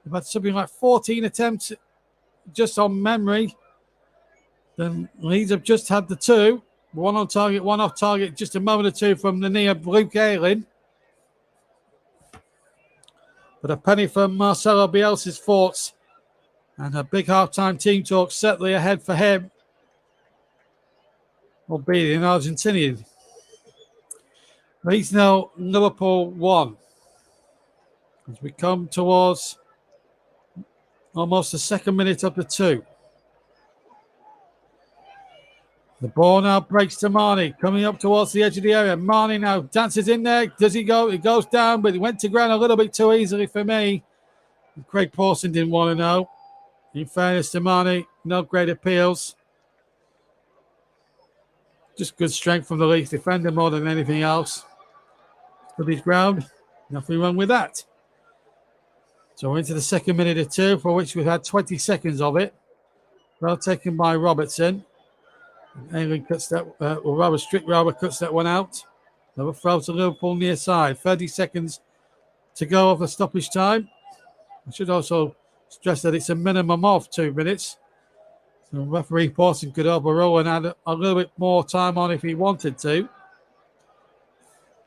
They've had something like 14 attempts just on memory. Then Leeds have just had the 2. One on target, one off target, just a moment or two from the near Luke Ayling. But a penny from Marcelo Bielsa's thoughts. And a big half-time team talk certainly ahead for him. Will be an Argentinian. Leeds now Liverpool 1. As we come towards almost the second minute of the 2. The ball now breaks to Marnie, coming up towards the edge of the area. Marnie now dances in there. Does he go? He goes down, but he went to ground a little bit too easily for me. Craig Pawson didn't want to know. In fairness to Marnie, no great appeals. Just good strength from the Leeds defender more than anything else. Stood his ground. Nothing wrong with that. So we're into the second minute or 2, for which we've had 20 seconds of it. Well taken by Robertson. Ayling cuts that, Robert cuts that one out. Another throw to Liverpool near side. 30 seconds to go of the stoppage time. I should also stress that it's a minimum of 2 minutes. So referee Pawson could overrule and add a little bit more time on if he wanted to.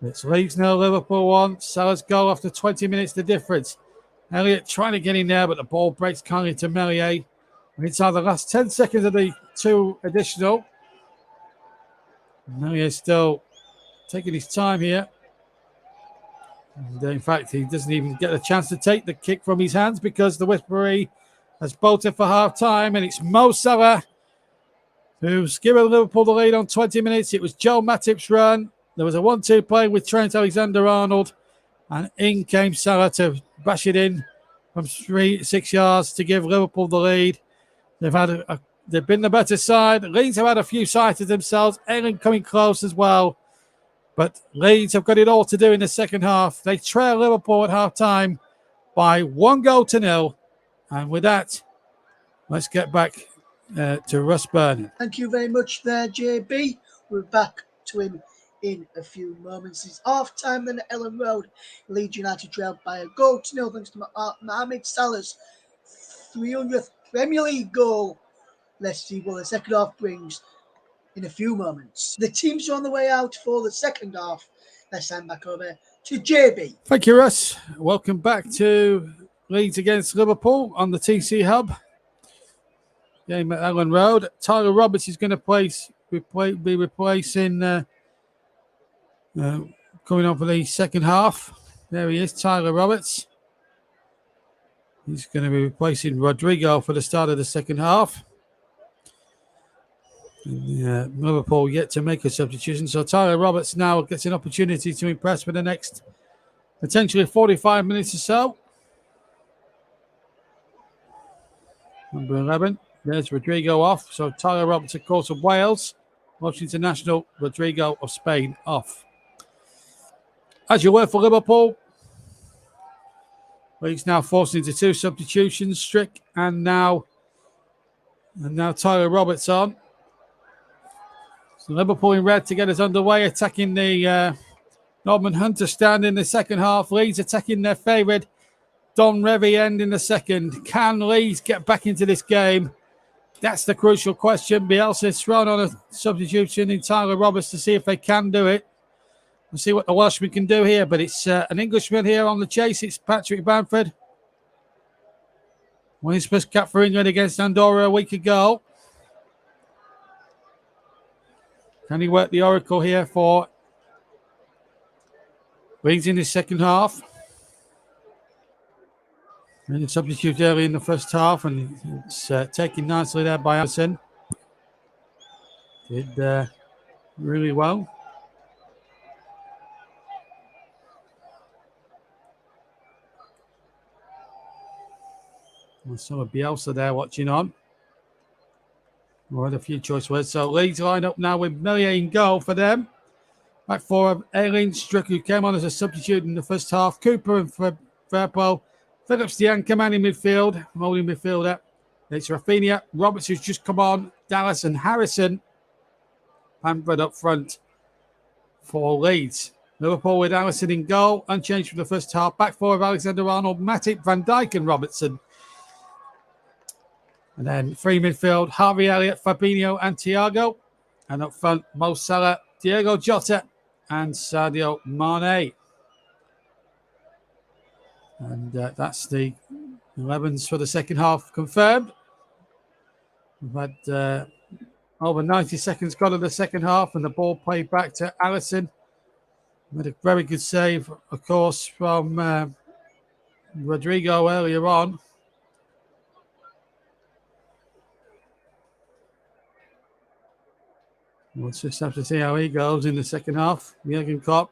It's Leeds now, Liverpool 1. Salah's goal after 20 minutes, the difference. Elliott trying to get in there, but the ball breaks kindly to Meslier. Inside the last 10 seconds of the 2 additional. Meslier still taking his time here. And in fact, he doesn't even get a chance to take the kick from his hands because the referee has bolted for half-time, and it's Mo Salah who's given Liverpool the lead on 20 minutes. It was Joel Matip's run. There was a 1-2 play with Trent Alexander-Arnold, and in came Salah to bash it in from 6 yards to give Liverpool the lead. They've been the better side. Leeds have had a few sights of themselves. Ayling coming close as well. But Leeds have got it all to do in the second half. They trail Liverpool at half-time by 1-0. And with that, let's get back to Russ Burnham. Thank you very much there, JB. We're back to him in a few moments. It's half-time then at Ellen Road. Leeds United trailed by 1-0 thanks to Mohamed Salah's 300th Premier League goal. Let's see what the second half brings in a few moments. The teams are on the way out for the second half. Let's hand back over to JB. Thank you, Russ. Welcome back to Leeds against Liverpool on the TC Hub. Game at Ellen Road. Tyler Roberts is going to be replacing coming on for the second half. There he is, Tyler Roberts. He's going to be replacing Rodrigo for the start of the second half. And, Liverpool yet to make a substitution. So Tyler Roberts now gets an opportunity to impress for the next potentially 45 minutes or so. Number 11. There's Rodrigo off. So Tyler Roberts, of course, of Wales. Welsh international. Rodrigo of Spain off. As you were for Liverpool, Leeds now forced into 2 substitutions. Strick and now Tyler Roberts on. So Liverpool in red to get us underway, attacking the Norman Hunter stand in the second half. Leeds attacking their favourite Don Revie end in the second. Can Leeds get back into this game? That's the crucial question. Bielsa's thrown on a substitution in Tyler Roberts to see if they can do it. We'll see what the Welshman can do here, but it's an Englishman here on the chase. It's Patrick Bamford. Won his first cap for England against Andorra a week ago. Can he work the oracle here for Leeds in his second half? And he substituted early in the first half, and it's taken nicely there by Allison. Did really well. And some of Bielsa there watching on. We had a few choice words. So Leeds line up now with Meslier in goal for them. Back four of Ayling, Strick, who came on as a substitute in the first half. Cooper and Fairpole. Phillips, the anchor man in midfield, holding midfielder. It's Rafinha, Roberts, who's just come on, Dallas and Harrison. Bamford up front for Leeds. Liverpool with Alisson in goal, unchanged from the first half. Back four of Alexander-Arnold, Matip, Van Dijk and Robertson. And then free midfield, Harvey Elliott, Fabinho and Thiago. And up front, Mo Salah, Diego Jota and Sadio Mane. And that's the 11s for the second half confirmed. We've had over 90 seconds gone in the second half and the ball played back to Alisson. Made a very good save, of course, from Rodrigo earlier on. We'll just have to see how he goes in the second half. Jurgen Klopp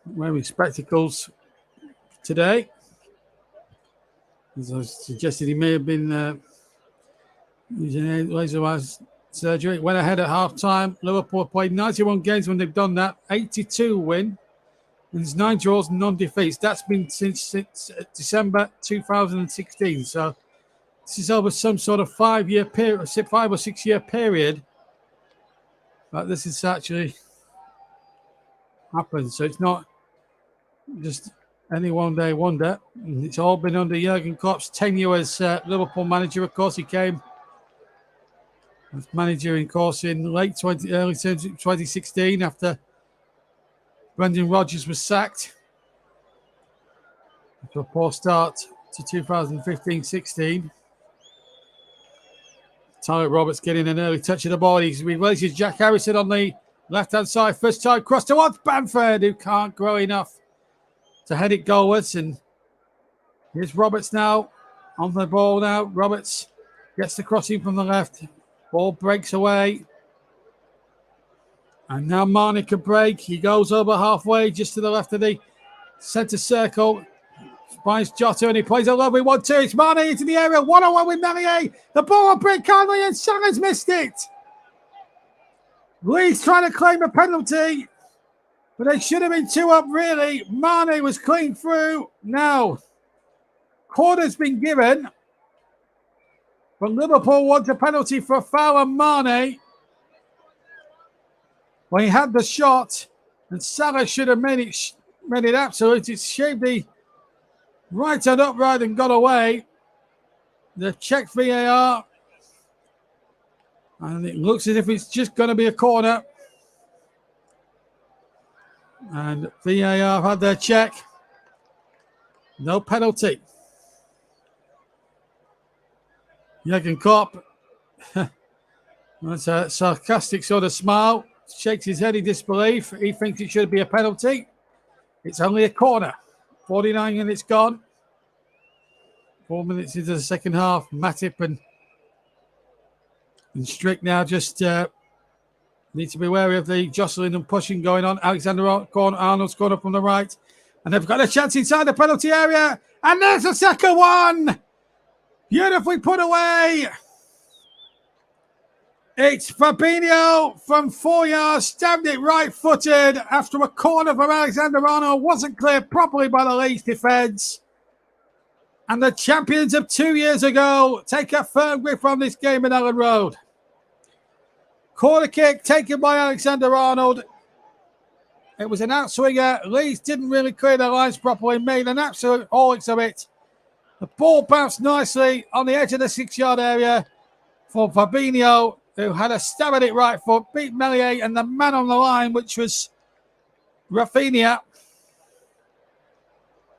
wearing spectacles today. As I suggested, he may have been using laser eyes surgery. Went ahead at half-time. Liverpool played 91 games when they've done that. 82 win. And there's 9 draws and none defeats. That's been since December 2016. So this is over some sort of 5-year period, 5 or 6 year period. But this has actually happened. So it's not just any one-day wonder. It's all been under Jurgen Klopp's tenure as Liverpool manager. Of course, he came as manager, of course, in early 2016 after Brendan Rodgers was sacked after a poor start to 2015-16. Tyler Roberts getting an early touch of the ball. He replaces Jack Harrison on the left-hand side. First time cross towards Bamford, who can't grow enough to head it goalwards. And here's Roberts now on the ball now. Roberts gets the crossing from the left. Ball breaks away. And now Mane can break. He goes over halfway, just to the left of the centre circle. Finds Jota and he plays a lovely 1-2. It's Mane into the area. 1-on-1 with Melier. The ball will break kindly and Salah's missed it. Leeds trying to claim a penalty. But they should have been 2 up, really. Mane was clean through. Now, corner's been given. But Liverpool wants a penalty for a foul on Mane. Well, he had the shot. And Salah should have made it absolute. It's shaved the right hand upright and got away. They checked VAR. And it looks as if it's just going to be a corner. And VAR had their check. No penalty. Jurgen Klopp, that's a sarcastic sort of smile, shakes his head in disbelief. He thinks it should be a penalty. It's only a corner. 49 minutes gone. 4 minutes into the second half. Matip and Strick now just need to be wary of the jostling and pushing going on. Alexander-Arnold's corner from the right. And they've got a chance inside the penalty area. And there's the second one. Beautifully put away. It's Fabinho from 4 yards. Stabbed it right-footed after a corner from Alexander-Arnold. Wasn't cleared properly by the Leeds defence. And the champions of 2 years ago take a firm grip on this game at Ellen Road. Corner kick taken by Alexander-Arnold. It was an outswinger. Leeds didn't really clear their lines properly. Made an absolute holics of it. The ball bounced nicely on the edge of the 6-yard area for Fabinho, who had a stab at it right foot, beat Melier and the man on the line, which was Rafinha.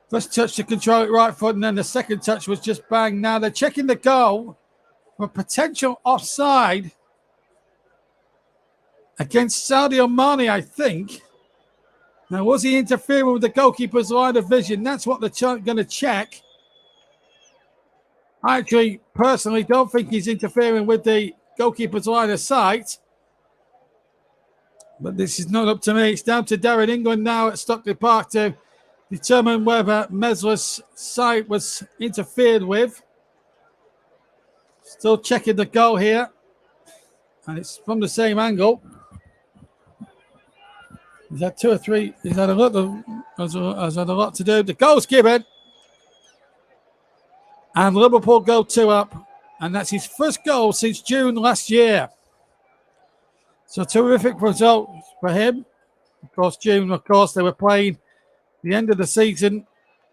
First touch to control it right foot, and then the second touch was just bang. Now they're checking the goal for potential offside against Sadio Mane, I think. Now, was he interfering with the goalkeeper's line of vision? That's what they're going to check. I actually, personally, don't think he's interfering with the goalkeeper's line of sight. But this is not up to me. It's down to Darren England now at Stockley Park to determine whether Mesler's sight was interfered with. Still checking the goal here. And it's from the same angle. He's had 2 or 3. He's had a lot to do. The goal's given. And Liverpool go 2 up. And that's his first goal since June last year. So terrific result for him. Of course, June, of course, they were playing the end of the season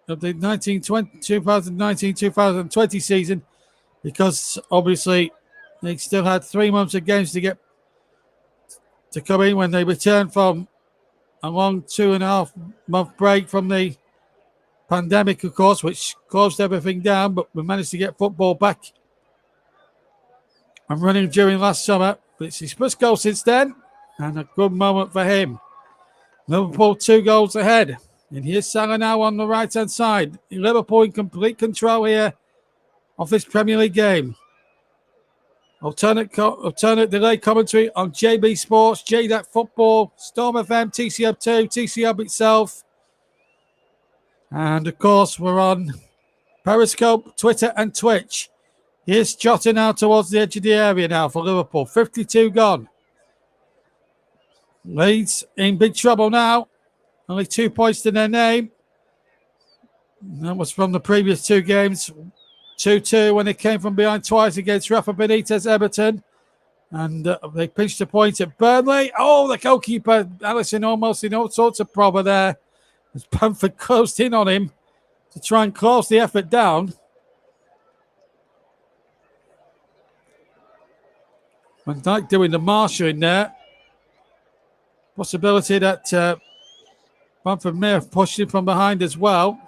of the 2019-2020 season because obviously they still had 3 months of games to come in when they returned from a long 2.5-month break from the pandemic, of course, which closed everything down, but we managed to get football back and running during last summer. But it's his first goal since then, and a good moment for him. Liverpool 2 goals ahead. And here's Salah now on the right-hand side. Liverpool in complete control here of this Premier League game. Alternate delay commentary on JB Sports, JDAC Football, Storm FM, TCB2, TCB itself. And, of course, we're on Periscope, Twitter and Twitch. Here's Jota now towards the edge of the area now for Liverpool. 52 gone. Leeds in big trouble now. Only 2 points to their name. That was from the previous 2 games. 2-2 when they came from behind twice against Rafa Benitez, Everton. And they pinched a point at Burnley. Oh, the goalkeeper, Alisson, almost in all sorts of trouble there. As Bamford closed in on him to try and close the effort down. Van Dijk doing the marshalling there. Possibility that Bamford may have pushed him from behind as well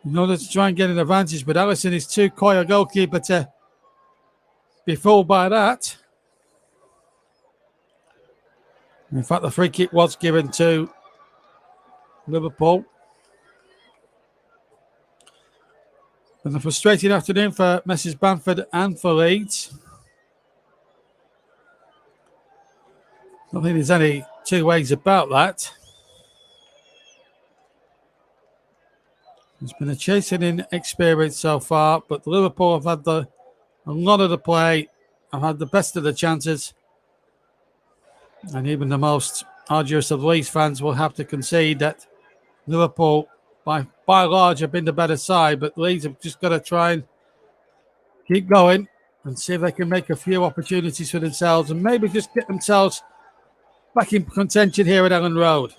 in order to try and get an advantage, but Alisson is too coy a goalkeeper to be fooled by that. In fact, the free kick was given to Liverpool. And a frustrating afternoon for Messrs Bamford and for Leeds. I don't think there's any 2 ways about that. There's been a chasing in experience so far, but Liverpool have had a lot of the play, have had the best of the chances, and even the most arduous of Leeds fans will have to concede that Liverpool, by large, have been the better side, but Leeds have just got to try and keep going and see if they can make a few opportunities for themselves and maybe just get themselves back in contention here at Ellen Road.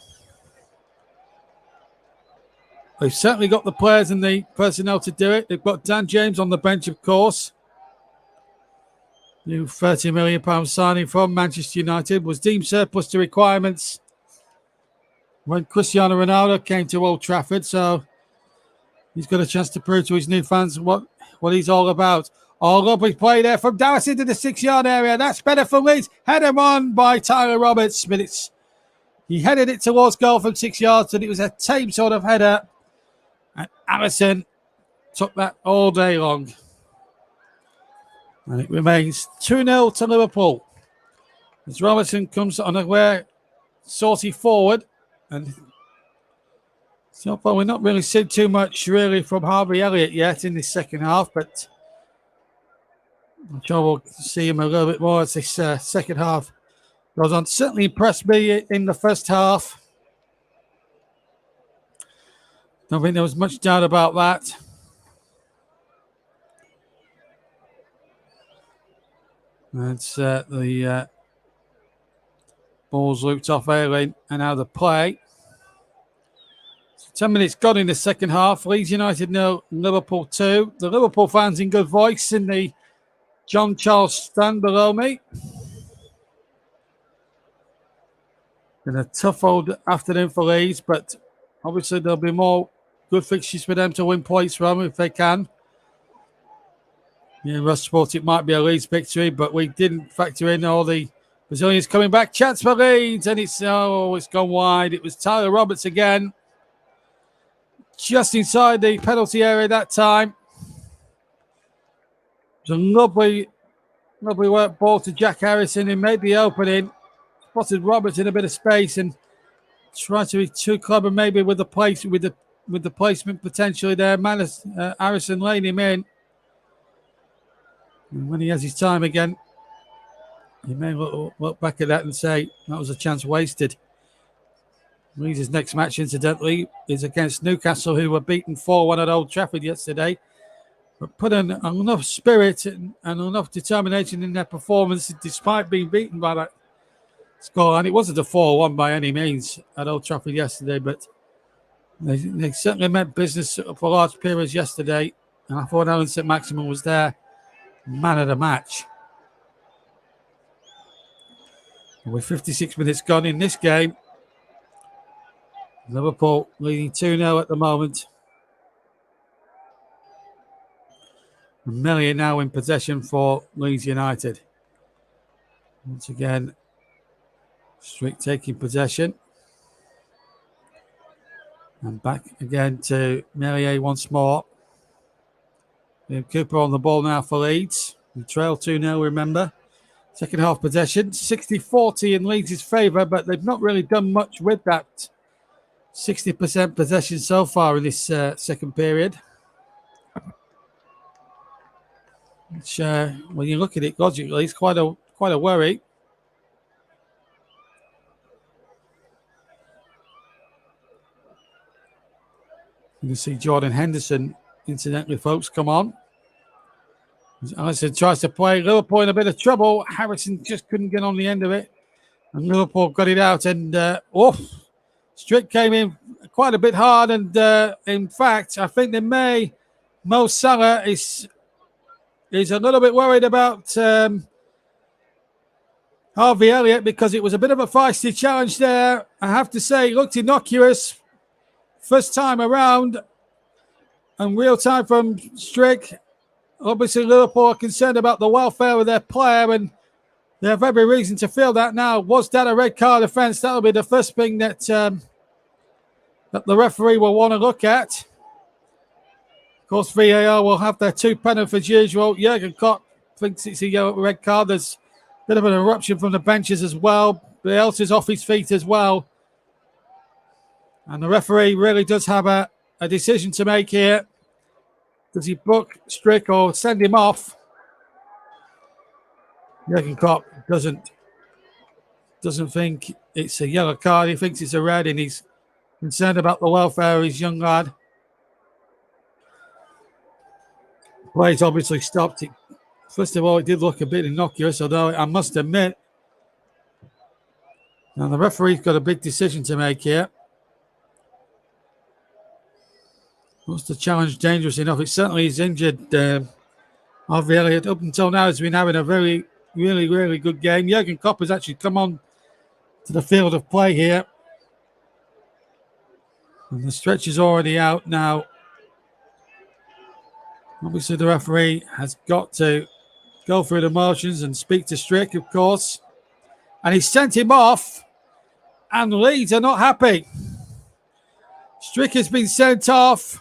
They've certainly got the players and the personnel to do it. They've got Dan James on the bench, of course. New £30 million signing from Manchester United was deemed surplus to requirements when Cristiano Ronaldo came to Old Trafford. So he's got a chance to prove to his new fans what he's all about. Oh, lovely play there from Dallas into the 6-yard area. That's better for Leeds. Header on by Tyler Roberts. But he headed it towards goal from 6 yards, and it was a tame sort of header. And Alisson took that all day long. And it remains 2-0 to Liverpool. As Robertson comes unaware, saucy forward. And so far, we're not really seen too much really from Harvey Elliott yet in this second half, but I'm sure we'll see him a little bit more as this second half goes on. Certainly impressed me in the first half. Don't think there was much doubt about that. That's the ball's looped off Ayling and out of play. 10 minutes gone in the second half. Leeds United 0, Liverpool 2. The Liverpool fans in good voice in the John Charles stand below me. Been a tough old afternoon for Leeds, but obviously there'll be more good fixtures for them to win points from if they can. Yeah, Russ thought it might be a Leeds victory, but we didn't factor in all the Brazilians coming back. Chance for Leeds, and it's gone wide. It was Tyler Roberts again, just inside the penalty area that time. It was a lovely work ball to Jack Harrison, who made the opening, spotted Roberts in a bit of space, and tried to be too clever maybe with the placement potentially there. Harrison laying him in. And when he has his time again, he may look back at that and say that was a chance wasted. Leeds' next match, incidentally, is against Newcastle, who were beaten 4-1 at Old Trafford yesterday. But put enough spirit and enough determination in their performance, despite being beaten by that scoreline. It wasn't a 4-1 by any means at Old Trafford yesterday, but they certainly meant business for large periods yesterday. And I thought Alan St. Maximin was their man of the match. And with 56 minutes gone in this game, Liverpool leading 2-0 at the moment. Melia now in possession for Leeds United. Once again, Strick taking possession. And back again to Melier once more. Cooper on the ball now for Leeds. We trail 2-0, remember. Second half possession, 60-40 in Leeds' favour, but they've not really done much with that 60% possession so far in this second period. Which, when you look at it logically, it's quite a worry. You can see Jordan Henderson, incidentally, folks, come on. As Alisson tries to play Liverpool in a bit of trouble. Harrison just couldn't get on the end of it. And Liverpool got it out. And, Strick came in quite a bit hard. And, in fact, I think Mo Salah is a little bit worried about Harvey Elliott because it was a bit of a feisty challenge there. I have to say, it looked innocuous first time around. And real time from Strick. Obviously, Liverpool are concerned about the welfare of their player, and they have every reason to feel that now. Was that a red card offence? That'll be the first thing that that the referee will want to look at. Of course, VAR will have their two penalties as usual. Jurgen Klopp thinks it's a yellow red card. There's a bit of an eruption from the benches as well. Bielsa is off his feet as well. And the referee really does have a decision to make here. Does he book Strick or send him off? Jurgen Klopp doesn't think it's a yellow card. He thinks it's a red, and he's concerned about the welfare of his young lad. Play's obviously stopped it. First of all, it did look a bit innocuous, although I must admit, now the referee's got a big decision to make here. Was the challenge dangerous enough? It certainly is injured. Harvey Elliott up until now has been having a very, really, really good game. Jurgen Klopp has actually come on to the field of play here. And the stretch is already out now. Obviously, the referee has got to go through the motions and speak to Strick, of course. And he sent him off. And Leeds are not happy. Strick has been sent off.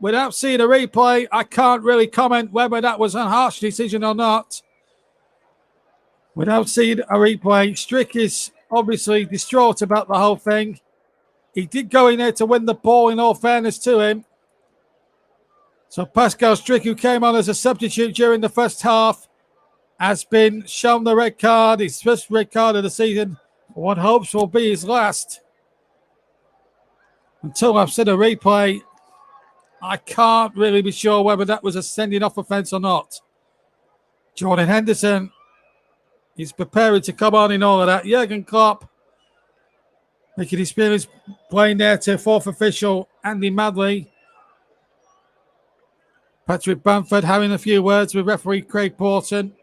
Without seeing a replay, I can't really comment whether that was a harsh decision or not. Without seeing a replay, Strick is obviously distraught about the whole thing. He did go in there to win the ball, in all fairness to him. So Pascal Strick, who came on as a substitute during the first half, has been shown the red card, his first red card of the season, for what hopes will be his last. Until I've seen a replay, I can't really be sure whether that was a sending off offence or not. Jordan Henderson is preparing to come on in all of that. Jurgen Klopp making his experience playing there to fourth official Andy Madley. Patrick Bamford having a few words with referee Craig Porton.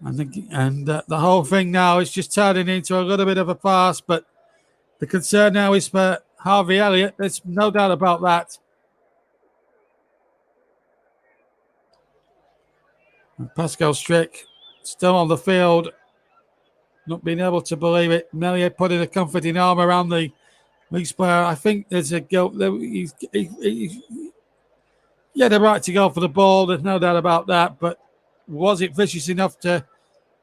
And the whole thing now is just turning into a little bit of a farce, but the concern now is for Harvey Elliott. There's no doubt about that. And Pascal Strick still on the field. Not being able to believe it. Melier putting a comforting arm around the Leeds player. I think there's a goal. He had the right to go for the ball. There's no doubt about that. But was it vicious enough to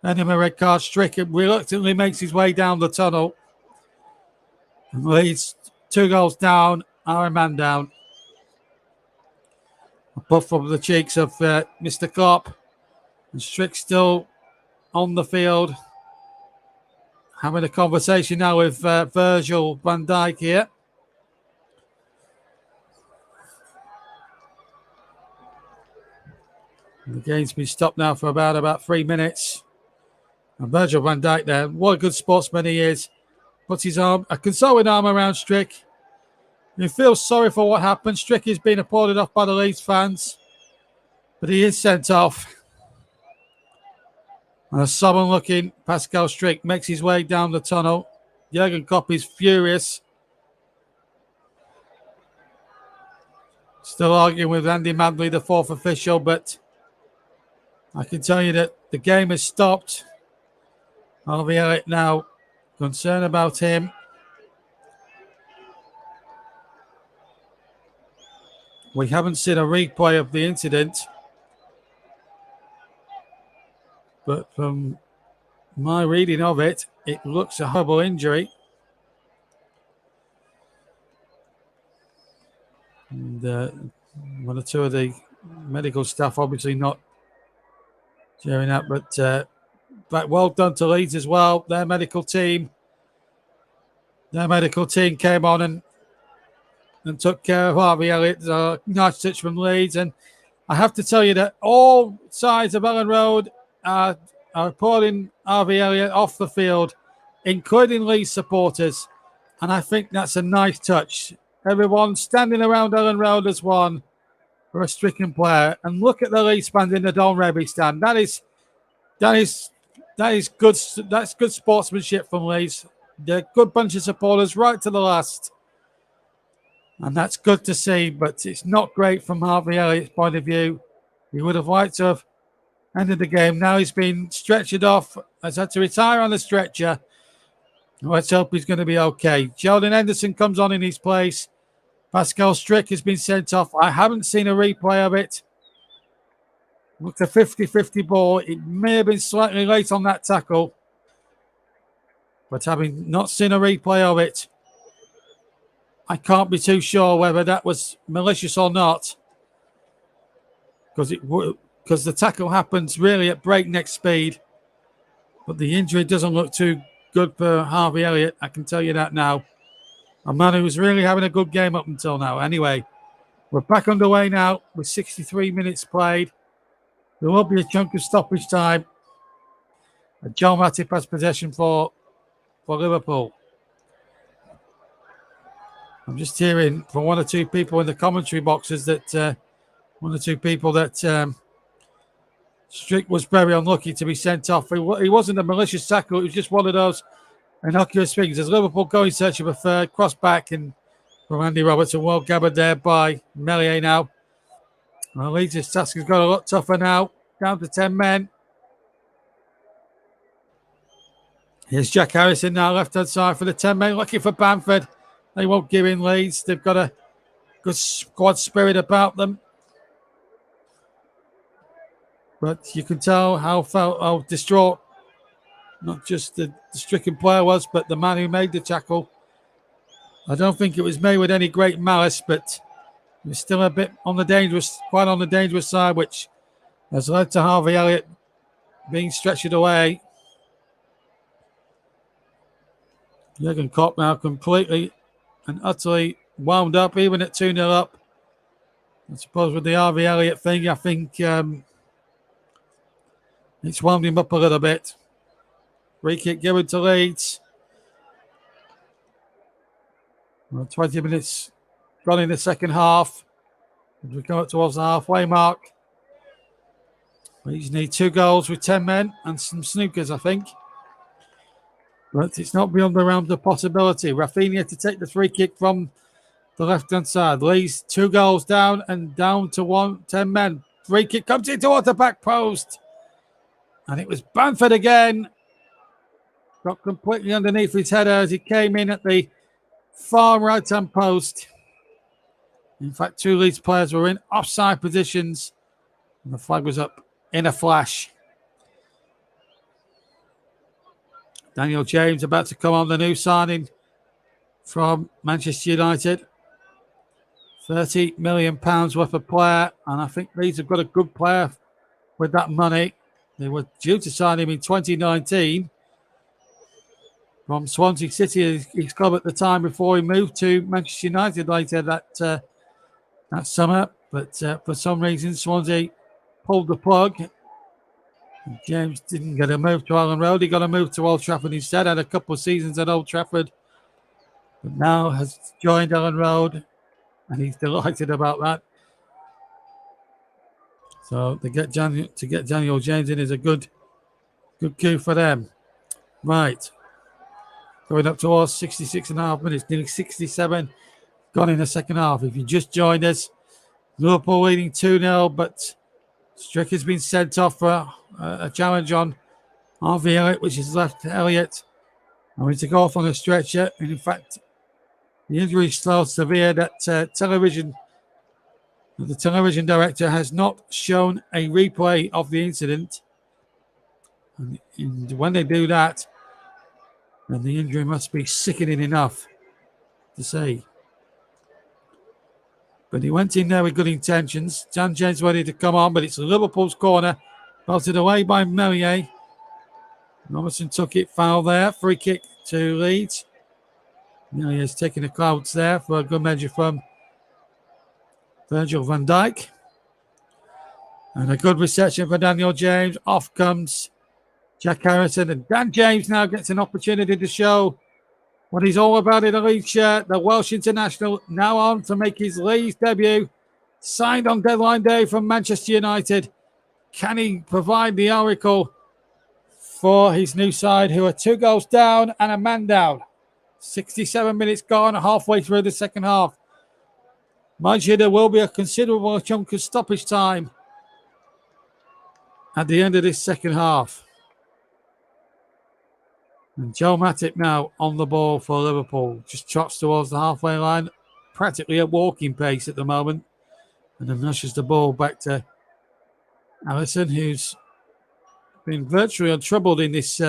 earn him a red card? Strick reluctantly makes his way down the tunnel. And Leeds 2 goals down, Iron Man down. A puff from the cheeks of Mr. Klopp. And Strick still on the field. Having a conversation now with Virgil van Dijk here. And the game's been stopped now for about 3 minutes. And Virgil van Dijk there, what a good sportsman he is. Puts his arm, a consoling arm around Strick. You feel sorry for what happened. Strick is being applauded off by the Leeds fans, but he is sent off. And a someone-looking Pascal Strick makes his way down the tunnel. Jurgen Klopp is furious. Still arguing with Andy Madley, the fourth official, but I can tell you that the game has stopped. Harvey Elliott now concerned about him. We haven't seen a replay of the incident, but from my reading of it, it looks a horrible injury. And one or two of the medical staff obviously not cheering up, but well done to Leeds as well. Their medical team came on and took care of Harvey Elliott. Nice touch from Leeds. And I have to tell you that all sides of Ellen Road are reporting Harvey Elliott off the field, including Leeds supporters. And I think that's a nice touch. Everyone standing around Ellen Road as one for a stricken player. And look at the Leeds fans in the Don Revie stand. That is good. That's good sportsmanship from Leeds. They're a good bunch of supporters right to the last. And that's good to see, but it's not great from Harvey Elliott's point of view. He would have liked to have ended the game. Now he's been stretchered off. Has had to retire on the stretcher. Let's hope he's going to be okay. Jordan Henderson comes on in his place. Pascal Strick has been sent off. I haven't seen a replay of it. Looked a 50-50 ball. It may have been slightly late on that tackle. But having not seen a replay of it, I can't be too sure whether that was malicious or not. Because the tackle happens really at breakneck speed. But the injury doesn't look too good for Harvey Elliott. I can tell you that now. A man who was really having a good game up until now. Anyway, we're back underway now with 63 minutes played. There will be a chunk of stoppage time. John Matip has possession for Liverpool. I'm just hearing from one or two people in the commentary boxes that Strick was very unlucky to be sent off. He wasn't a malicious tackle. It was just one of those innocuous things. As Liverpool go in search of a third, cross back and from Andy Robertson, well gathered there by Meslier now. Well, Leeds' task has got a lot tougher now. Down to 10 men. Here's Jack Harrison now, left-hand side for the 10 men, looking for Bamford. They won't give in Leeds. They've got a good squad spirit about them. But you can tell how distraught not just the stricken player was, but the man who made the tackle. I don't think it was made with any great malice, but it was still a bit quite on the dangerous side, which has led to Harvey Elliott being stretched away. Jurgen Klopp now completely and utterly wound up, even at 2-0 up. I suppose with the Harvey Elliott thing, I think it's wound him up a little bit. Free kick given to Leeds. Well, 20 minutes gone in the second half. As we come up towards the halfway mark. Leeds need 2 goals with 10 men and some snookers, I think. But it's not beyond the realms of possibility. Rafinha to take the free kick from the left-hand side. Leeds 2 goals down and down to 10 men. Free kick comes in towards the back post. And it was Bamford again. Got completely underneath his header as he came in at the far right-hand post. In fact, 2 Leeds players were in offside positions. And the flag was up in a flash. Daniel James about to come on, the new signing from Manchester United. £30 million worth of player. And I think Leeds have got a good player with that money. They were due to sign him in 2019 from Swansea City, his club at the time before he moved to Manchester United later that summer. But for some reason, Swansea pulled the plug. James didn't get a move to Elland Road. He got a move to Old Trafford instead. Had a couple of seasons at Old Trafford, but now has joined Elland Road, and he's delighted about that. So to get Daniel James in is a good coup for them. Right. Going up towards 66.5 minutes, nearly 67 gone in the second half. If you just joined us, Liverpool leading 2-0, but Strick has been sent off for a challenge on Harvey Elliott, which has left Elliott having to go off on a stretcher. And in fact, the injury is so severe that the television director has not shown a replay of the incident. And when they do that, then the injury must be sickening enough to see. But he went in there with good intentions. Dan James ready to come on, but it's Liverpool's corner. Belted away by Melier. Robertson took it, foul there. Free kick to Leeds. Melier's taking the clouds there for a good measure from Virgil van Dijk. And a good reception for Daniel James. Off comes Jack Harrison. And Dan James now gets an opportunity to show what he's all about in a Leeds shirt. The Welsh international now on to make his Leeds debut. Signed on deadline day from Manchester United. Can he provide the oracle for his new side, who are 2 goals down and a man down? 67 minutes gone, halfway through the second half. Mind you, there will be a considerable chunk of stoppage time at the end of this second half. And Joe Matip now on the ball for Liverpool. Just trots towards the halfway line, practically at walking pace at the moment. And then rushes the ball back to Alisson, who's been virtually untroubled in this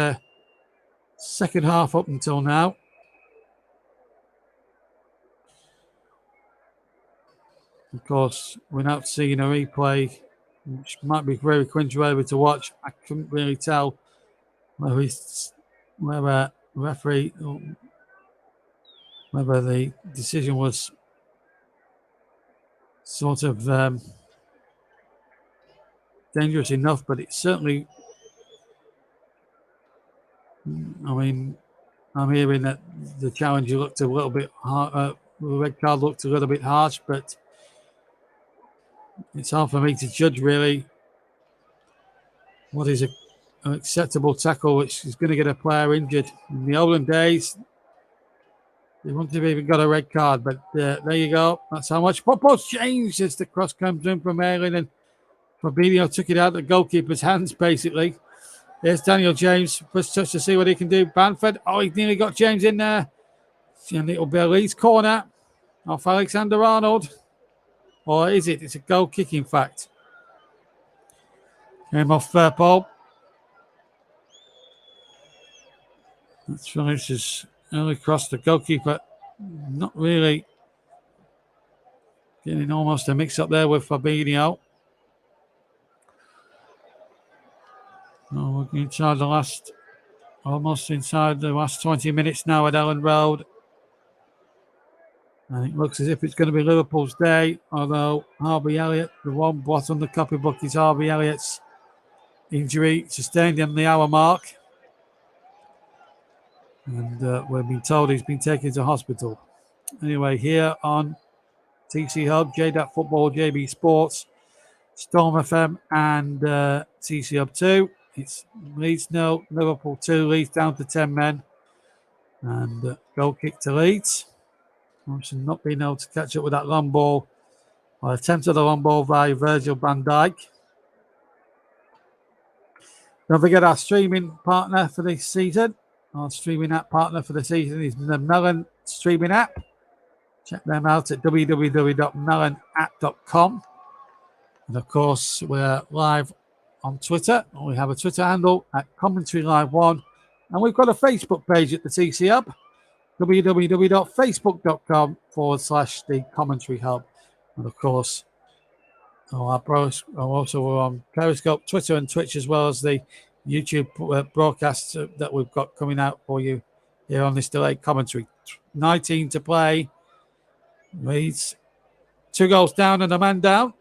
second half up until now. Of course, without seeing a replay, which might be very cringeworthy to watch, I couldn't really tell whether referee, whether the decision was sort of dangerous enough, but it certainly, I mean, I'm hearing that the challenge looked a little bit hard, the red card looked a little bit harsh, but it's hard for me to judge really what is an acceptable tackle which is going to get a player injured. In the olden days, they wouldn't have even got a red card, but there you go. That's how much football's changed as the cross comes in from Ayling, and Fabinho took it out of the goalkeeper's hands, basically. There's Daniel James. First touch to see what he can do. Bamford. Oh, he nearly got James in there. And it'll be a Leeds corner off Alexander-Arnold. Or is it? It's a goal kick, in fact. Came off Paul. That's finishes early cross. The goalkeeper not really getting almost a mix-up there with Fabinho. Oh, we're almost inside the last 20 minutes now at Elland Road. And it looks as if it's going to be Liverpool's day, although Harvey Elliott, the one blot on the copybook is Harvey Elliott's injury sustained in the hour mark. And we've been told he's been taken to hospital. Anyway, here on TC Hub, JDAT Football, JB Sports, Storm FM and TC Hub 2. It's Leeds 0, Liverpool 2, Leeds down to 10 men. And goal kick to Leeds. Obviously not being able to catch up with that long ball, or attempt at a long ball by Virgil van Dijk. Don't forget our streaming partner for this season. Our streaming app partner for the season is the Melon streaming app. Check them out at www.melonapp.com. And of course, we're live on Twitter. We have a Twitter handle at Commentary Live 1. And we've got a Facebook page at the TC Hub, www.facebook.com/the Commentary Hub. And of course, our pros are also on Periscope, Twitter, and Twitch, as well as the YouTube broadcasts that we've got coming out for you here on this delayed commentary. 19 to play. Leeds 2 goals down and a man down.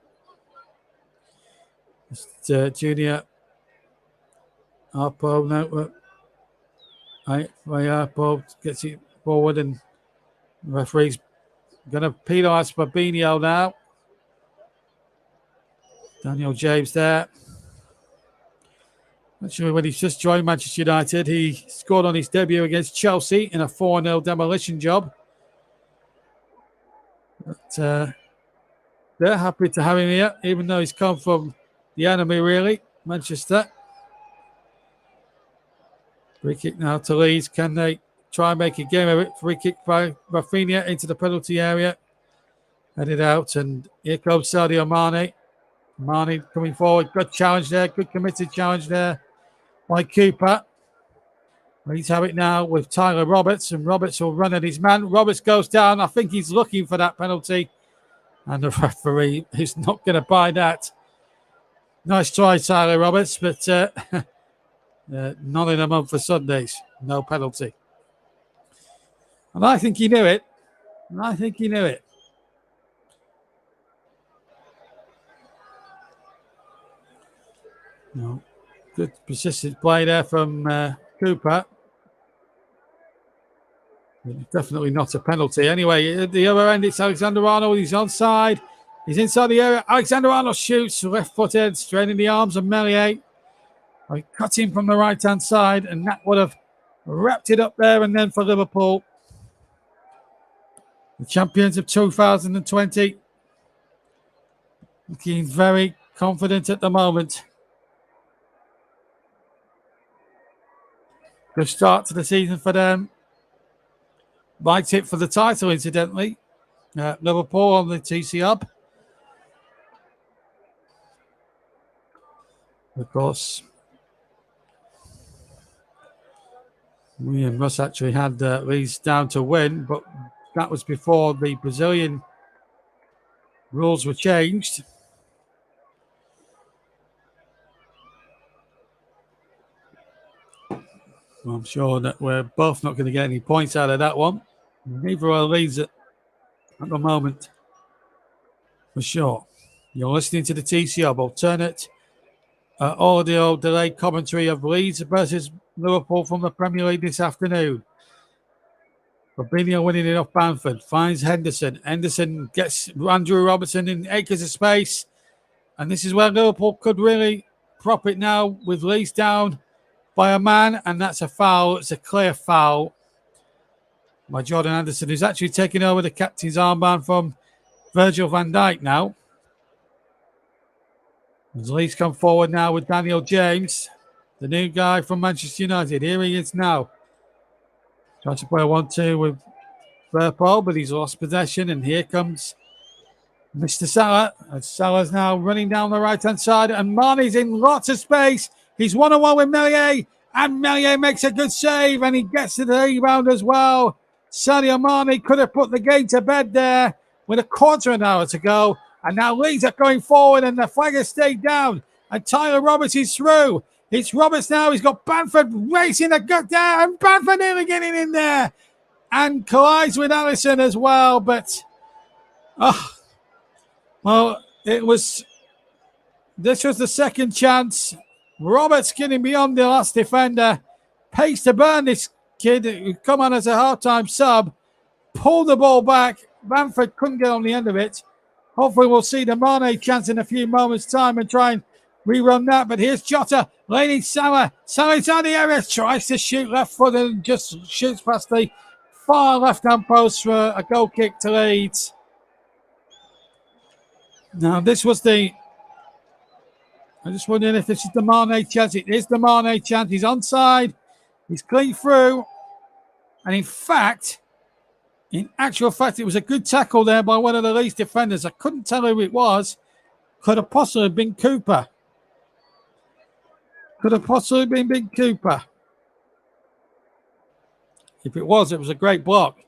Junior Arpo now. Arpo gets it forward, and the referee's going to penalise Fabinho now. Daniel James there. Actually, when he's just joined Manchester United, he scored on his debut against Chelsea in a 4-0 demolition job. But they're happy to have him here, even though he's come from the enemy, really, Manchester. Free kick now to Leeds. Can they try and make a game of it? Free kick by Rafinha into the penalty area. Headed out, and here comes Sadio Mane. Mane coming forward. Good challenge there. Good committed challenge there by Cooper. Leeds have it now with Tyler Roberts, and Roberts will run at his man. Roberts goes down. I think he's looking for that penalty, and the referee is not going to buy that. Nice try, Tyler Roberts, but not in a month for Sundays. No penalty. And I think he knew it. No. Good persistent play there from Cooper. Definitely not a penalty. Anyway, at the other end, it's Alexander Arnold. He's onside. He's inside the area. Alexander Arnold shoots left-footed, straight in the arms of Meslier. I cut him from the right-hand side, and that would have wrapped it up there and then for Liverpool. The champions of 2020. Looking very confident at the moment. Good start to the season for them. Might hit for the title, incidentally. Liverpool on the TC Hub. Of course, William Russ actually had Leeds down to win, but that was before the Brazilian rules were changed. I'm sure that we're both not going to get any points out of that one. Neither are Leeds at the moment, for sure. You're listening to the TC Hub, alternate audio delayed commentary of Leeds versus Liverpool from the Premier League this afternoon. Fabinho winning it off Bamford, finds Henderson. Henderson gets Andrew Robertson in acres of space. And this is where Liverpool could really prop it now with Leeds down by a man, and that's a foul. It's a clear foul by Jordan Anderson, who's actually taking over the captain's armband from Virgil van Dijk now. As Leeds come forward now with Daniel James, the new guy from Manchester United. Here he is now. Trying to play a 1-2 with Liverpool, but he's lost possession, and here comes Mr. Salah. And Salah's now running down the right-hand side, and Mane's in lots of space. He's 1-on-1 with Meslier, and Meslier makes a good save, and he gets to the rebound as well. Sadio Mane could have put the game to bed there with a quarter of an hour to go, and now Leeds are going forward, and the flag has stayed down, and Tyler Roberts is through. It's Roberts now. He's got Bamford racing the gut there, and Bamford nearly getting in there, and collides with Alisson as well, but this was the second chance. Roberts getting beyond the last defender. Pace to burn, this kid who come on as a half-time sub. Pulled the ball back. Bamford couldn't get on the end of it. Hopefully we'll see the Mane chance in a few moments' time and try and rerun that. But here's Jota leading Salah. Salah's on the area. Tries to shoot left foot and just shoots past the far left-hand post for a goal kick to Leeds. Now this was I'm just wondering if this is the Mane chance. It is the Mane chance. He's onside. He's clean through. And in actual fact, it was a good tackle there by one of the Leeds defenders. I couldn't tell who it was. Could have possibly been Cooper. If it was a great block.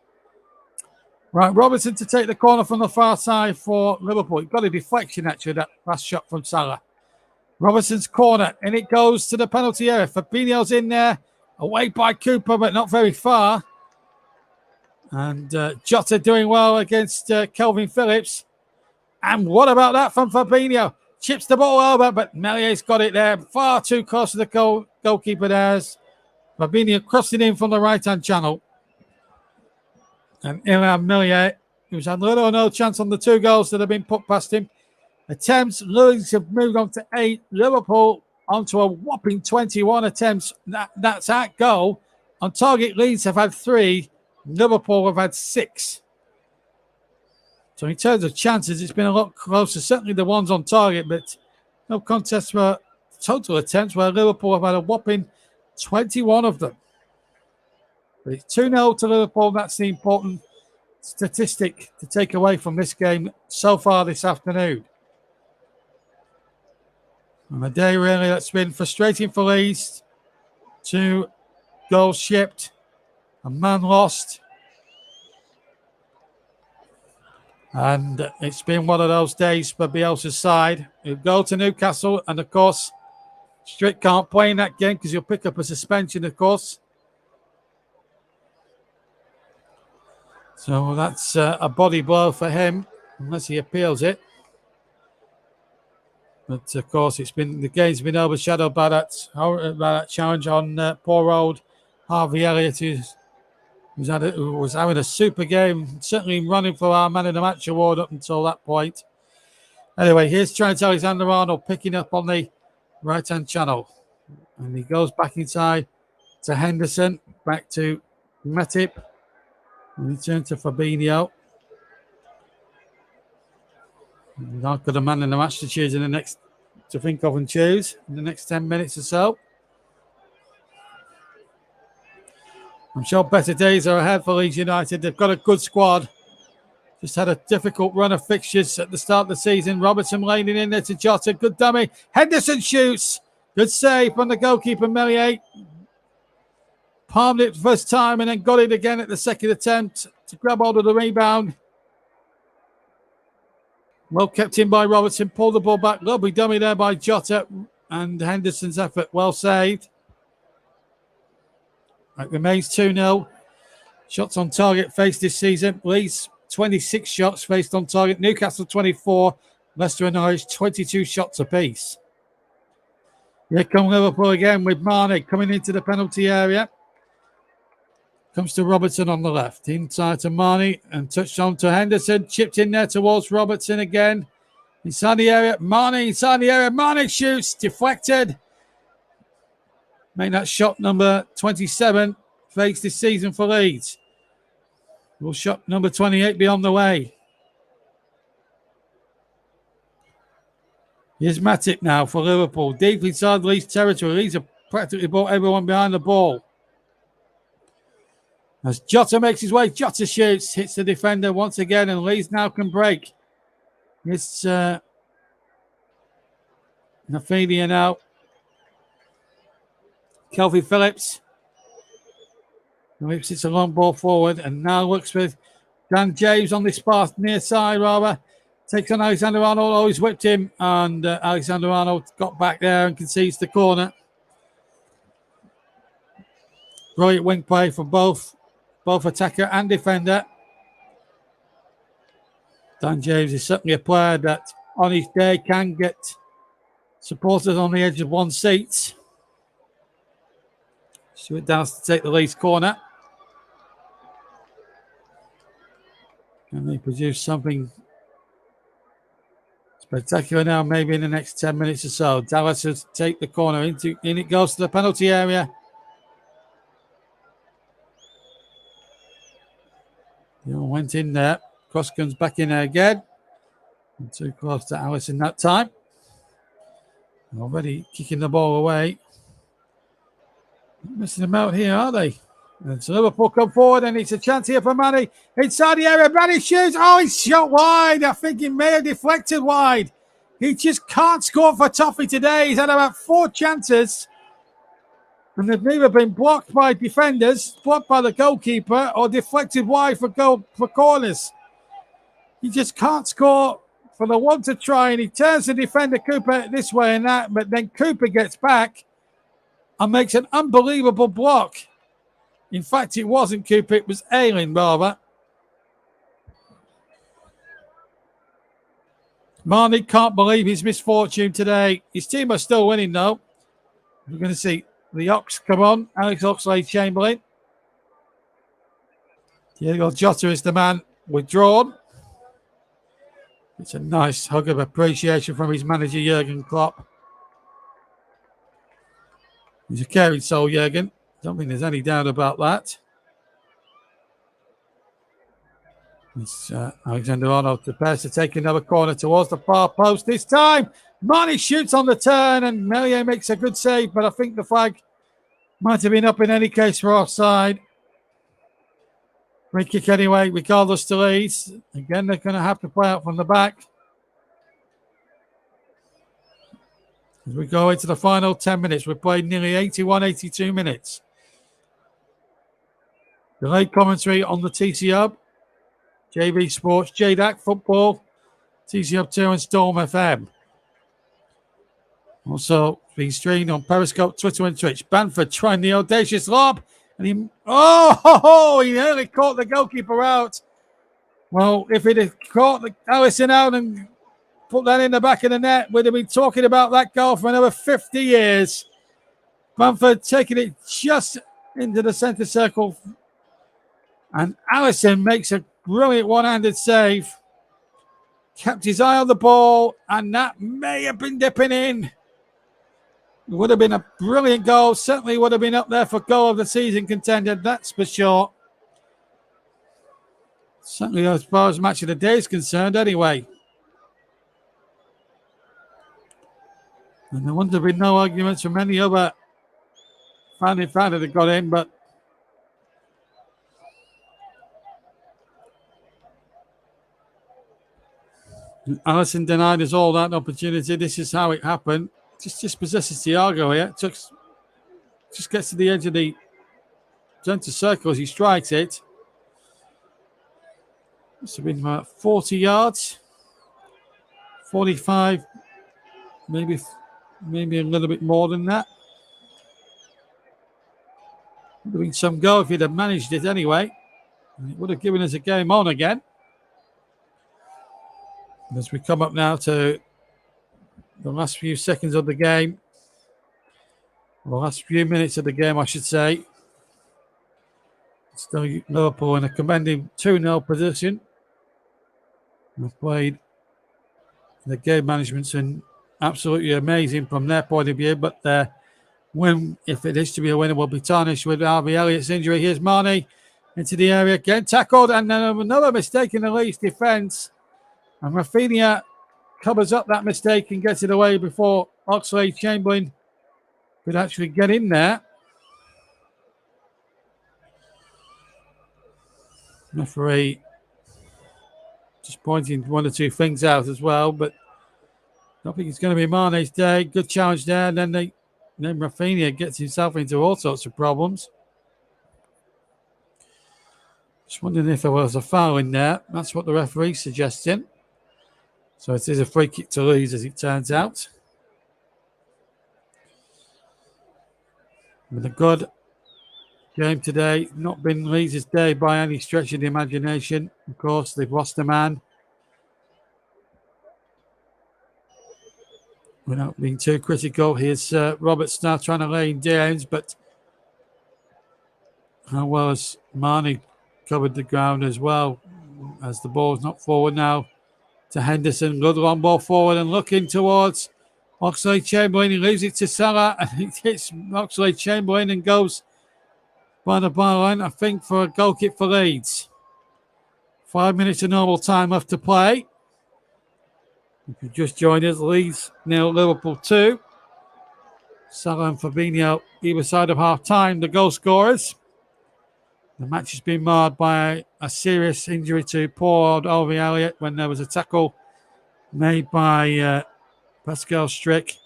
Right, Robertson to take the corner from the far side for Liverpool. He got a deflection, actually, that last shot from Salah. Robertson's corner, and it goes to the penalty area. Fabinho's in there, away by Cooper, but not very far. And Jota doing well against Kelvin Phillips. And what about that from Fabinho? chips the ball over, but Mellier's got it there. Far too close to the goalkeeper there. Fabinho crossed it in from the right-hand channel. And Ilham Millier, who's had little or no chance on the 2 goals that have been put past him. Attempts, Leeds have moved on to 8. Liverpool onto a whopping 21 attempts. That's at goal. On target, Leeds have had 3. Liverpool have had 6. So in terms of chances, it's been a lot closer. Certainly the ones on target, but no contest for total attempts where Liverpool have had a whopping 21 of them. But it's 2-0 to Liverpool. That's the important statistic to take away from this game so far this afternoon. And a day really that's been frustrating for Leeds. 2 goals shipped, a man lost. And it's been one of those days for Bielsa's side. He'll go to Newcastle, and of course, Strick can't play in that game because he'll pick up a suspension, of course. So that's a body blow for him, unless he appeals it. But of course, the game's been overshadowed by that challenge on poor old Harvey Elliott, who was having a super game, certainly running for our man of the match award up until that point. Anyway, here's Trent Alexander-Arnold picking up on the right-hand channel. And he goes back inside to Henderson, back to Matip. And he turns to Fabinho. Not got a man in the match to choose to think of and choose in the next 10 minutes or so. I'm sure better days are ahead for Leeds United. They've got a good squad. Just had a difficult run of fixtures at the start of the season. Robertson laning in there to Jota. Good dummy. Henderson shoots. Good save from the goalkeeper, Melier. Palmed it first time and then got it again at the second attempt to grab hold of the rebound. Well kept in by Robertson. Pulled the ball back. Lovely dummy there by Jota. And Henderson's effort well saved. It remains 2-0. Shots on target faced this season. Leeds, 26 shots faced on target. Newcastle, 24. Leicester and Norwich, 22 shots apiece. Here come Liverpool again with Mane coming into the penalty area. Comes to Robertson on the left. Inside to Mane and touched on to Henderson. Chipped in there towards Robertson again. Inside the area. Mane inside the area. Mane shoots. Deflected. Make that shot number 27 fakes this season for Leeds. Will shot number 28 be on the way? Here's Matip now for Liverpool. Deep inside Leeds territory. Leeds have practically brought everyone behind the ball. As Jota makes his way, Jota shoots, hits the defender once again, and Leeds now can break. It's Nafinia now. Kelvin Phillips. Phillips hits a long ball forward and now looks with Dan James on this path, near side rather. Takes on Alexander-Arnold. Oh, he's whipped him. And Alexander-Arnold got back there and concedes the corner. Brilliant wing play from both attacker and defender. Dan James is certainly a player that on his day can get supported on the edge of one seat. Stuart Downs to take the Leeds corner. Can they produce something spectacular now, maybe in the next 10 minutes or so? Dallas has take the corner. In it goes to the penalty area. Went in there. Cross comes back in there again. And too close to Allison that time. Already kicking the ball away. Missing them out here, are they? And so Liverpool come forward, and it's a chance here for Mane. Inside the area, Mane shoots. Oh, he's shot wide. I think he may have deflected wide. He just can't score for Toffee today. He's had about 4 chances. And they've neither been blocked by defenders, blocked by the goalkeeper, or deflected wide for corners. He just can't score for the one to try, and he turns the defender Cooper this way and that, but then Cooper gets back and makes an unbelievable block. In fact, it wasn't Cooper, it was Ayling rather. Marnie can't believe his misfortune today. His team are still winning, though. We're going to see the Ox come on. Alex Oxlade-Chamberlain. Diego Jota is the man withdrawn. It's a nice hug of appreciation from his manager, Jurgen Klopp. He's a caring soul, Jurgen. Don't think there's any doubt about that. It's Alexander-Arnold prepares to take another corner towards the far post this time. Marnie shoots on the turn and Melier makes a good save, but I think the flag might have been up in any case for offside. Free kick anyway, regardless to Leeds. Again, they're going to have to play out from the back. As we go into the final 10 minutes, we've played nearly 81, 82 minutes. Delayed commentary on the TC Hub, JV Sports, JDAC Football, TC Hub 2 and Storm FM. Also being streamed on Periscope, Twitter and Twitch. Bamford trying the audacious lob. And he nearly caught the goalkeeper out. Well, if he'd have caught Alisson out and put that in the back of the net, we'd have been talking about that goal for another 50 years. Bamford taking it just into the centre circle. And Alisson makes a brilliant one-handed save. Kept his eye on the ball, and that may have been dipping in. It would have been a brilliant goal. Certainly would have been up there for goal of the season contender, that's for sure. Certainly as far as match of the day is concerned anyway. And there wouldn't have been no arguments from any other fan that got in, but Alisson denied us all that opportunity. This is how it happened. Just possesses Thiago here. Just gets to the edge of the centre circle as he strikes it. Must have been about 40 yards. 45, maybe a little bit more than that. Would have been some goal if he'd have managed it anyway. It would have given us a game on again. As we come up now to the last few seconds of the game, the last few minutes of the game, I should say. Still Liverpool in a commanding 2-0 position. We've played the game management's been absolutely amazing from their point of view, but their win, if it is to be a winner, will be tarnished with Harvey Elliott's injury. Here's Marnie into the area again, tackled, and then another mistake in the Leeds defence. And Rafinha covers up that mistake and gets it away before Oxlade-Chamberlain could actually get in there. Referee just pointing one or two things out as well, but I don't think it's going to be Mane's day. Good challenge there, and then Rafinha gets himself into all sorts of problems. Just wondering if there was a foul in there. That's what the referee's suggesting. So it is a free kick to Leeds, as it turns out. With a good game today. Not been Leeds' day by any stretch of the imagination. Of course, they've lost a man. Without being too critical, here's Roberts now trying to lay in James, but how well has Marnie covered the ground as well, as the ball's not forward now to Henderson. Good long ball forward and looking towards Oxlade-Chamberlain. He leaves it to Salah and it hits Oxlade-Chamberlain and goes by the byline, I think, for a goal kick for Leeds. 5 minutes of normal time left to play. If you just joined us, Leeds 0, Liverpool 2. Salah and Fabinho either side of half time, the goal scorers. The match has been marred by a serious injury to poor old Harvey Elliott when there was a tackle made by Pascal Strick,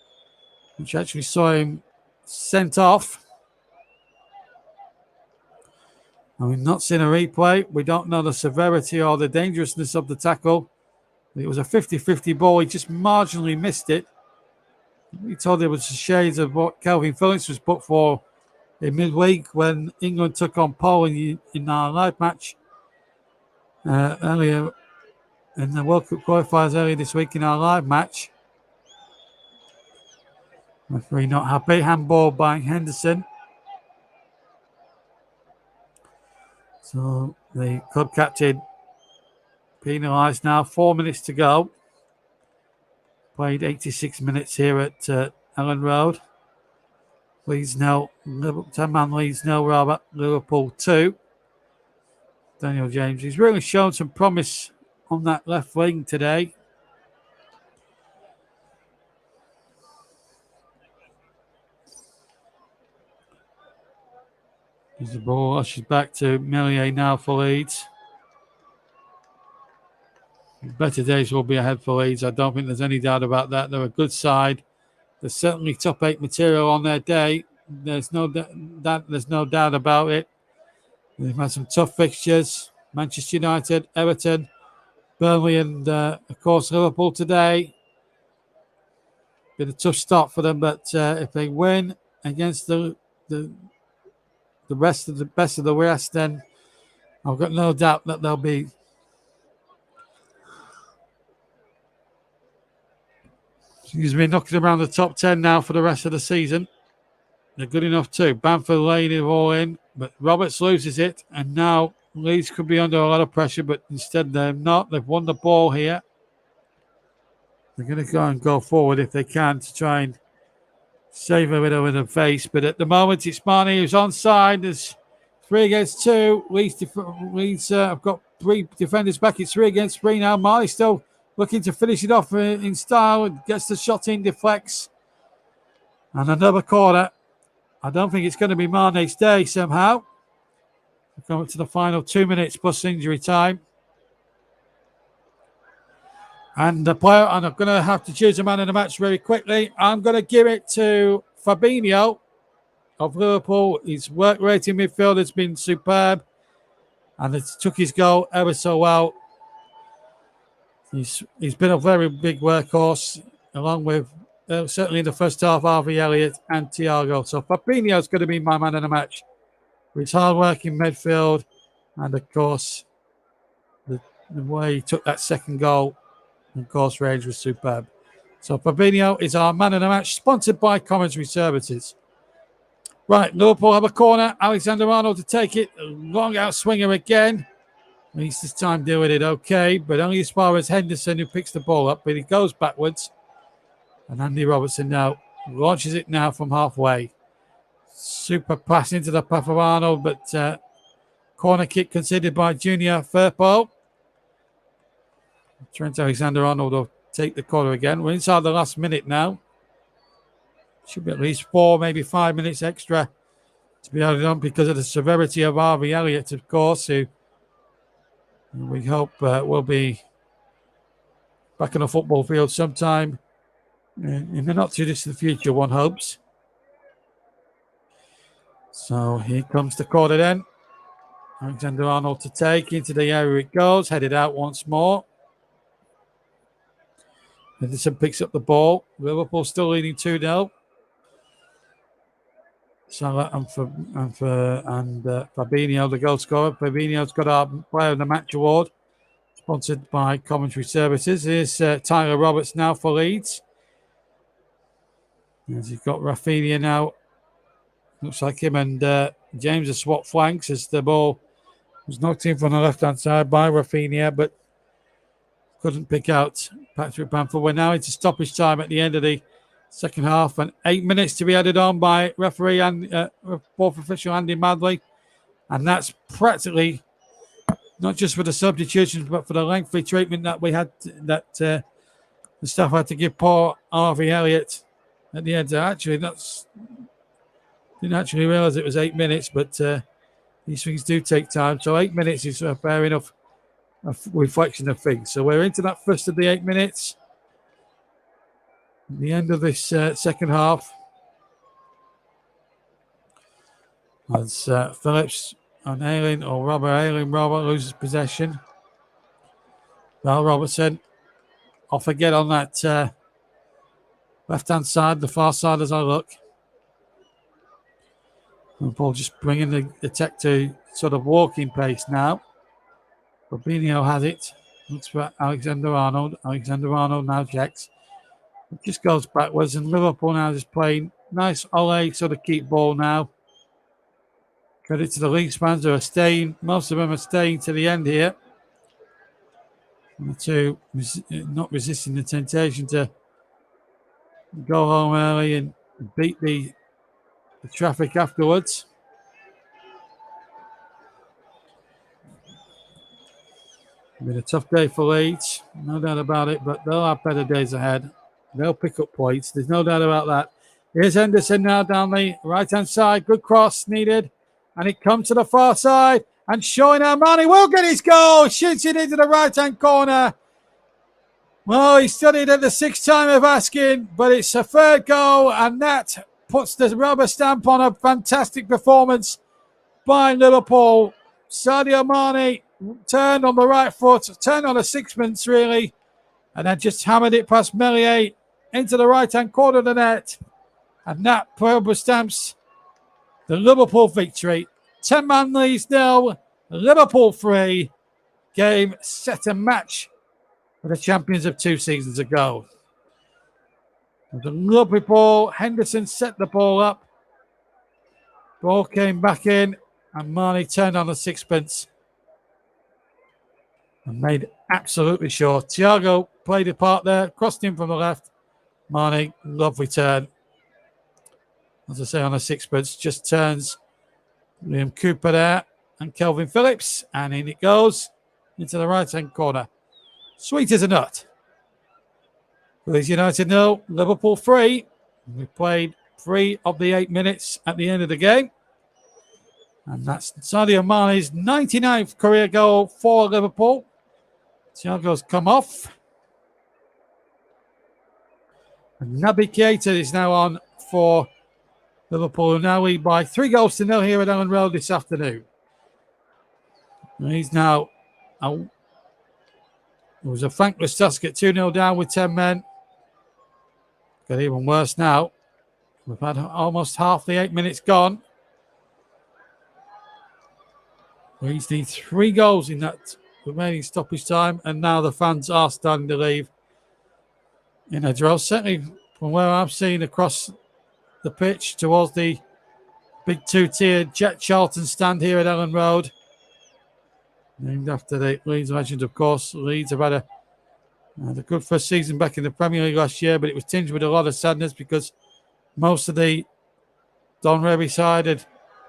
which actually saw him sent off. And we've not seen a replay. We don't know the severity or the dangerousness of the tackle. It was a 50-50 ball. He just marginally missed it. We told there was shades of what Calvin Phillips was put for in midweek when England took on Poland in our live match earlier in the World Cup qualifiers earlier this week in our live match. Referee not happy. Handball by Henderson. So the club captain penalised now. 4 minutes to go. Played 86 minutes here at Ellen Road. Leeds 0. 10-man Leeds 0. Robert. Liverpool 2. Daniel James. He's really shown some promise on that left wing today. There's the ball. She's back to Melier now for Leeds. Better days will be ahead for Leeds. I don't think there's any doubt about that. They're a good side. There's certainly top 8 material on their day. There's no doubt about it. They've had some tough fixtures. Manchester United, Everton, Burnley, and of course Liverpool today. Been a tough start for them, but if they win against the best of the rest, then I've got no doubt that they'll be knocking around the top 10 now for the rest of the season. They're good enough too. Bamford laying it all in, but Roberts loses it, and now Leeds could be under a lot of pressure, but instead they're not. They've won the ball here. They're going to go forward if they can to try and save a bit of the face, but at the moment it's Marnie who's onside. There's 3 against 2. Leeds have got 3 defenders back. It's 3 against 3 now. Marnie still looking to finish it off in style. Gets the shot in, deflects. And another corner. I don't think it's going to be Mane's day somehow. We're coming to the final 2 minutes plus injury time. And the player, and I'm going to have to choose a man in the match very quickly. I'm going to give it to Fabinho of Liverpool. His work rate in midfield has been superb. And it took his goal ever so well. He's been a very big workhorse, along with certainly in the first half, Harvey Elliott and Thiago. So Fabinho's going to be my man in the match. For his hard work in midfield, and of course, the way he took that second goal, and of course, range was superb. So Fabinho is our man in the match, sponsored by Commentary Services. Right, Liverpool have a corner. Alexander Arnold to take it. A long out swinger again. He's this time doing it okay, but only as far as Henderson, who picks the ball up, but he goes backwards. And Andy Robertson now launches it now from halfway. Super pass into the path of Arnold, but corner kick conceded by Junior Firpo. Trent Alexander-Arnold will take the corner again. We're inside the last minute now. Should be at least 4, maybe 5 minutes extra to be added on because of the severity of Harvey Elliott, of course, who we hope will be back on the football field sometime in the not too distant future, one hopes. So here comes the corner then. Alexander-Arnold to take. Into the area it goes. Headed out once more. Henderson picks up the ball. Liverpool still leading 2-0. Salah and Fabinho, the goal scorer. Fabinho's got our Player of the Match award, sponsored by Commentary Services. Here's Tyler Roberts now for Leeds. As he's got Rafinha now. Looks like him and James have swapped flanks as the ball was knocked in from the left-hand side by Rafinha, but couldn't pick out Patrick Bamford. We're now into stoppage time at the end of the second half, and 8 minutes to be added on by referee and fourth official Andy Madley. And that's practically not just for the substitutions, but for the lengthy treatment that we had, that the staff had to give poor Harvey Elliott at the end. Didn't actually realise it was 8 minutes, but these things do take time. So 8 minutes is a fair enough reflection of things. So we're into that first of the 8 minutes. At the end of this second half. As Phillips and Ayling, or Robert loses possession. Well, Robertson off again on that left-hand side, the far side as I look. And Paul just bringing the tech to sort of walking pace now. Fabinho has it. Looks for Alexander Arnold. Alexander Arnold now checks. It just goes backwards, and Liverpool now just playing nice Ole sort of keep ball now. Credit to the Leeds fans who are staying. Most of them are staying to the end here. To not resisting the temptation to go home early and beat the traffic afterwards. It's been a tough day for Leeds, no doubt about it, but they'll have better days ahead. They'll pick up points. There's no doubt about that. Here's Henderson now down the right-hand side. Good cross needed. And it comes to the far side. And showing Armani will get his goal. Shoots it into the right-hand corner. Well, he studied at the sixth time of asking, but it's a third goal. And that puts the rubber stamp on a fantastic performance by Liverpool. Sadio Mane turned on the right foot, turned on a sixpence really, and then just hammered it past Meslier into the right-hand corner of the net. And that rubber stamps the Liverpool victory. 10-man Leeds 0, Liverpool 3. Game, set, and match for the champions of 2 seasons ago. With a lovely ball, Henderson set the ball up. Ball came back in, and Mane turned on the sixpence and made absolutely sure. Thiago played a part there, crossed in from the left. Mane, lovely turn. As I say, on a sixpence, just turns Liam Cooper there and Kelvin Phillips, and in it goes into the right-hand corner. Sweet as a nut. Leeds United 0, Liverpool 3. We played 3 of the 8 minutes at the end of the game. And that's Sadio Mane's 99th career goal for Liverpool. Thiago's come off. And Naby Keita is now on for Liverpool, who now lead by 3-0 here at Ellen Road this afternoon. And he's now out. It was a thankless task at 2-0 down with 10 men. Got even worse now. We've had almost half the 8 minutes gone. Leeds need 3 goals in that remaining stoppage time, and now the fans are starting to leave in a drill. Certainly from where I'm seeing across the pitch towards the big 2-tiered Jack Charlton stand here at Ellen Road. Named after the Leeds legend, of course. Leeds have had a good first season back in the Premier League last year, but it was tinged with a lot of sadness because most of the Don Revie side had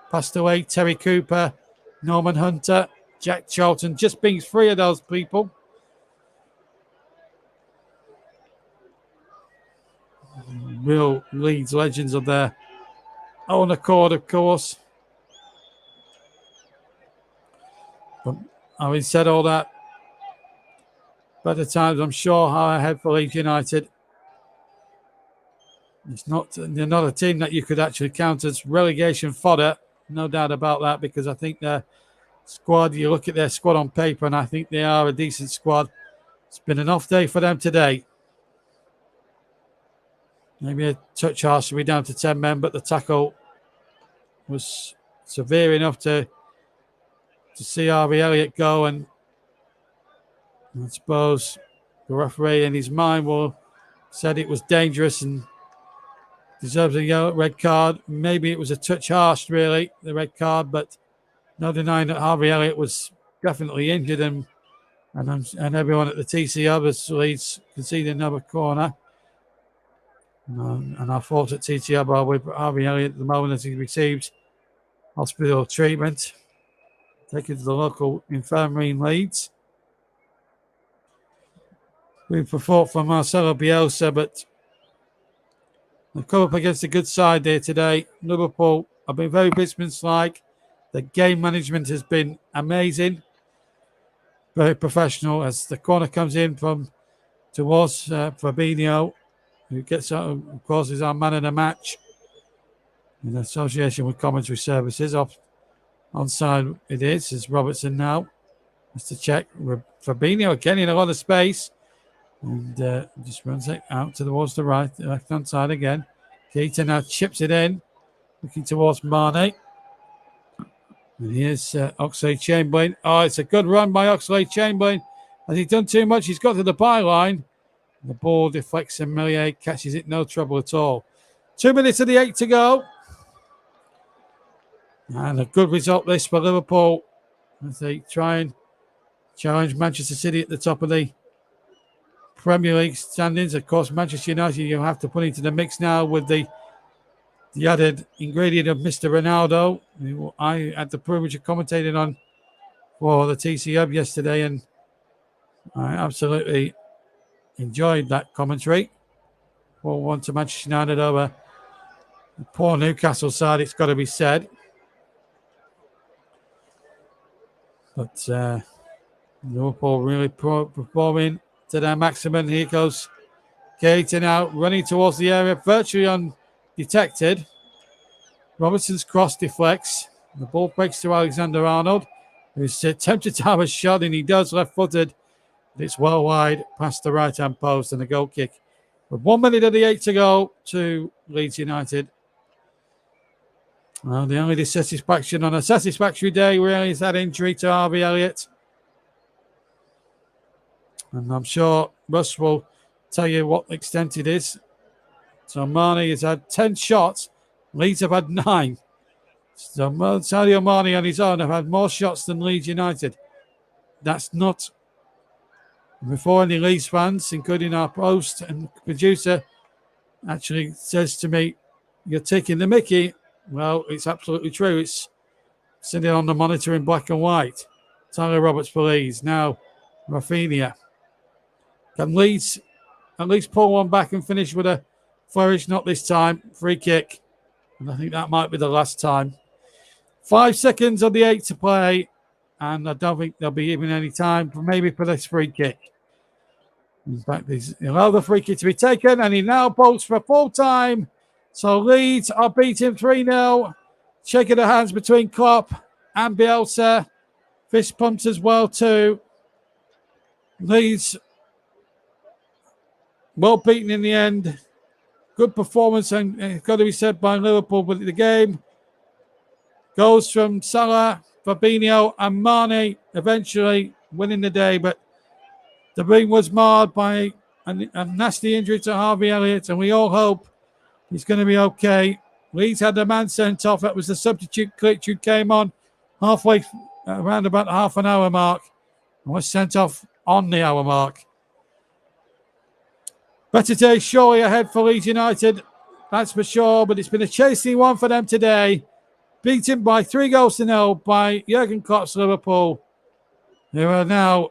passed away. Terry Cooper, Norman Hunter, Jack Charlton, just being 3 of those people. Real Leeds legends of their own accord, of course. But having said all that, better times, I'm sure, are ahead for Leeds United. They're not a team that you could actually count as relegation fodder, no doubt about that, because I think their squad, you look at their squad on paper, and I think they are a decent squad. It's been an off day for them today. Maybe a touch harsh to be down to 10 men, but the tackle was severe enough to see Harvey Elliott go, and I suppose the referee in his mind said it was dangerous and deserves a yellow red card. Maybe it was a touch harsh, really, the red card, but no denying that Harvey Elliott was definitely injured, and everyone at the TC Hub Leeds conceded another corner. And our thoughts at TC Hub are with Harvey Elliott at the moment as he receives hospital treatment, taken to the local infirmary in Leeds. We've fought for Marcelo Bielsa, but they've come up against a good side there today. Liverpool have been very businesslike. The game management has been amazing, very professional. As the corner comes in towards Fabinho, who gets out, of course, is our man of the match in association with commentary services. Onside it is Robertson now. Has to check. Fabinho again in a lot of space. And just runs it out towards the left-hand side again. Keita now chips it in, looking towards Mane. And here's Oxlade-Chamberlain. Oh, it's a good run by Oxlade-Chamberlain. Has he done too much? He's got to the byline. The ball deflects and Melier catches it, no trouble at all. 2 minutes of the 8 to go. And a good result this for Liverpool as they try and challenge Manchester City at the top of the Premier League standings. Of course, Manchester United you have to put into the mix now with the added ingredient of Mr. Ronaldo, who I had the privilege of commentating on for the TC Hub yesterday, and I absolutely enjoyed that commentary. 4-1 to Manchester United over the poor Newcastle side, it's got to be said. But Liverpool really performing to their maximum. Here goes Keita now running towards the area, virtually undetected. Robertson's cross deflects. The ball breaks to Alexander-Arnold, who's attempted to have a shot, and he does, left-footed. It's well wide past the right-hand post and a goal kick. With 1 minute of the 8 to go to Leeds United. Well, the only dissatisfaction on a satisfactory day really is that injury to Harvey Elliott. And I'm sure Russ will tell you what extent it is. So Mane has had 10 shots. Leeds have had 9. So Sadio Mane on his own have had more shots than Leeds United. That's not before any Leeds fans, including our host and producer, actually says to me, "You're taking the mickey." Well, it's absolutely true. It's sitting on the monitor in black and white. Tyler Roberts for Leeds. Now, Rafinha. Can Leeds at least pull one back and finish with a flourish? Not this time. Free kick. And I think that might be the last time. 5 seconds of the 8 to play. And I don't think there'll be even any time for this free kick. In fact, he'll allow the free kick to be taken. And he now bolts for full time. So Leeds are beating 3-0. Shaking the hands between Klopp and Bielsa. Fist pumps as well too. Leeds well beaten in the end. Good performance, and it's got to be said by Liverpool. But the game goes from Salah, Fabinho and Mane eventually winning the day. But the ring was marred by a nasty injury to Harvey Elliott, and we all hope he's going to be okay. Leeds had the man sent off. That was the substitute glitch who came on halfway, around about the half an hour mark, and was sent off on the hour mark. Better days surely ahead for Leeds United, that's for sure, but it's been a chasing one for them today. Beaten by 3-0 by Jurgen Klopp's Liverpool, who are now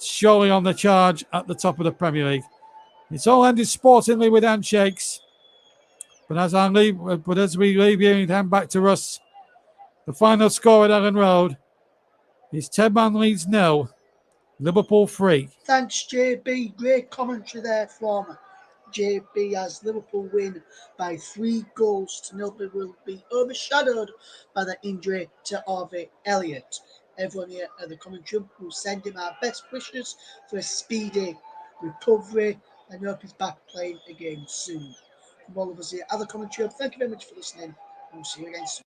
surely on the charge at the top of the Premier League. It's all ended sportingly with handshakes. But as we leave you and hand back to Russ, the final score at Ellen Road is 10-man Leeds 0, Liverpool 3. Thanks, JB. Great commentary there from JB as Liverpool win by 3-0. They will be overshadowed by the injury to Harvey Elliott. Everyone here at the commentary will send him our best wishes for a speedy recovery and hope he's back playing again soon. From all of us here at the commentary, thank you very much for listening, and we'll see you again soon.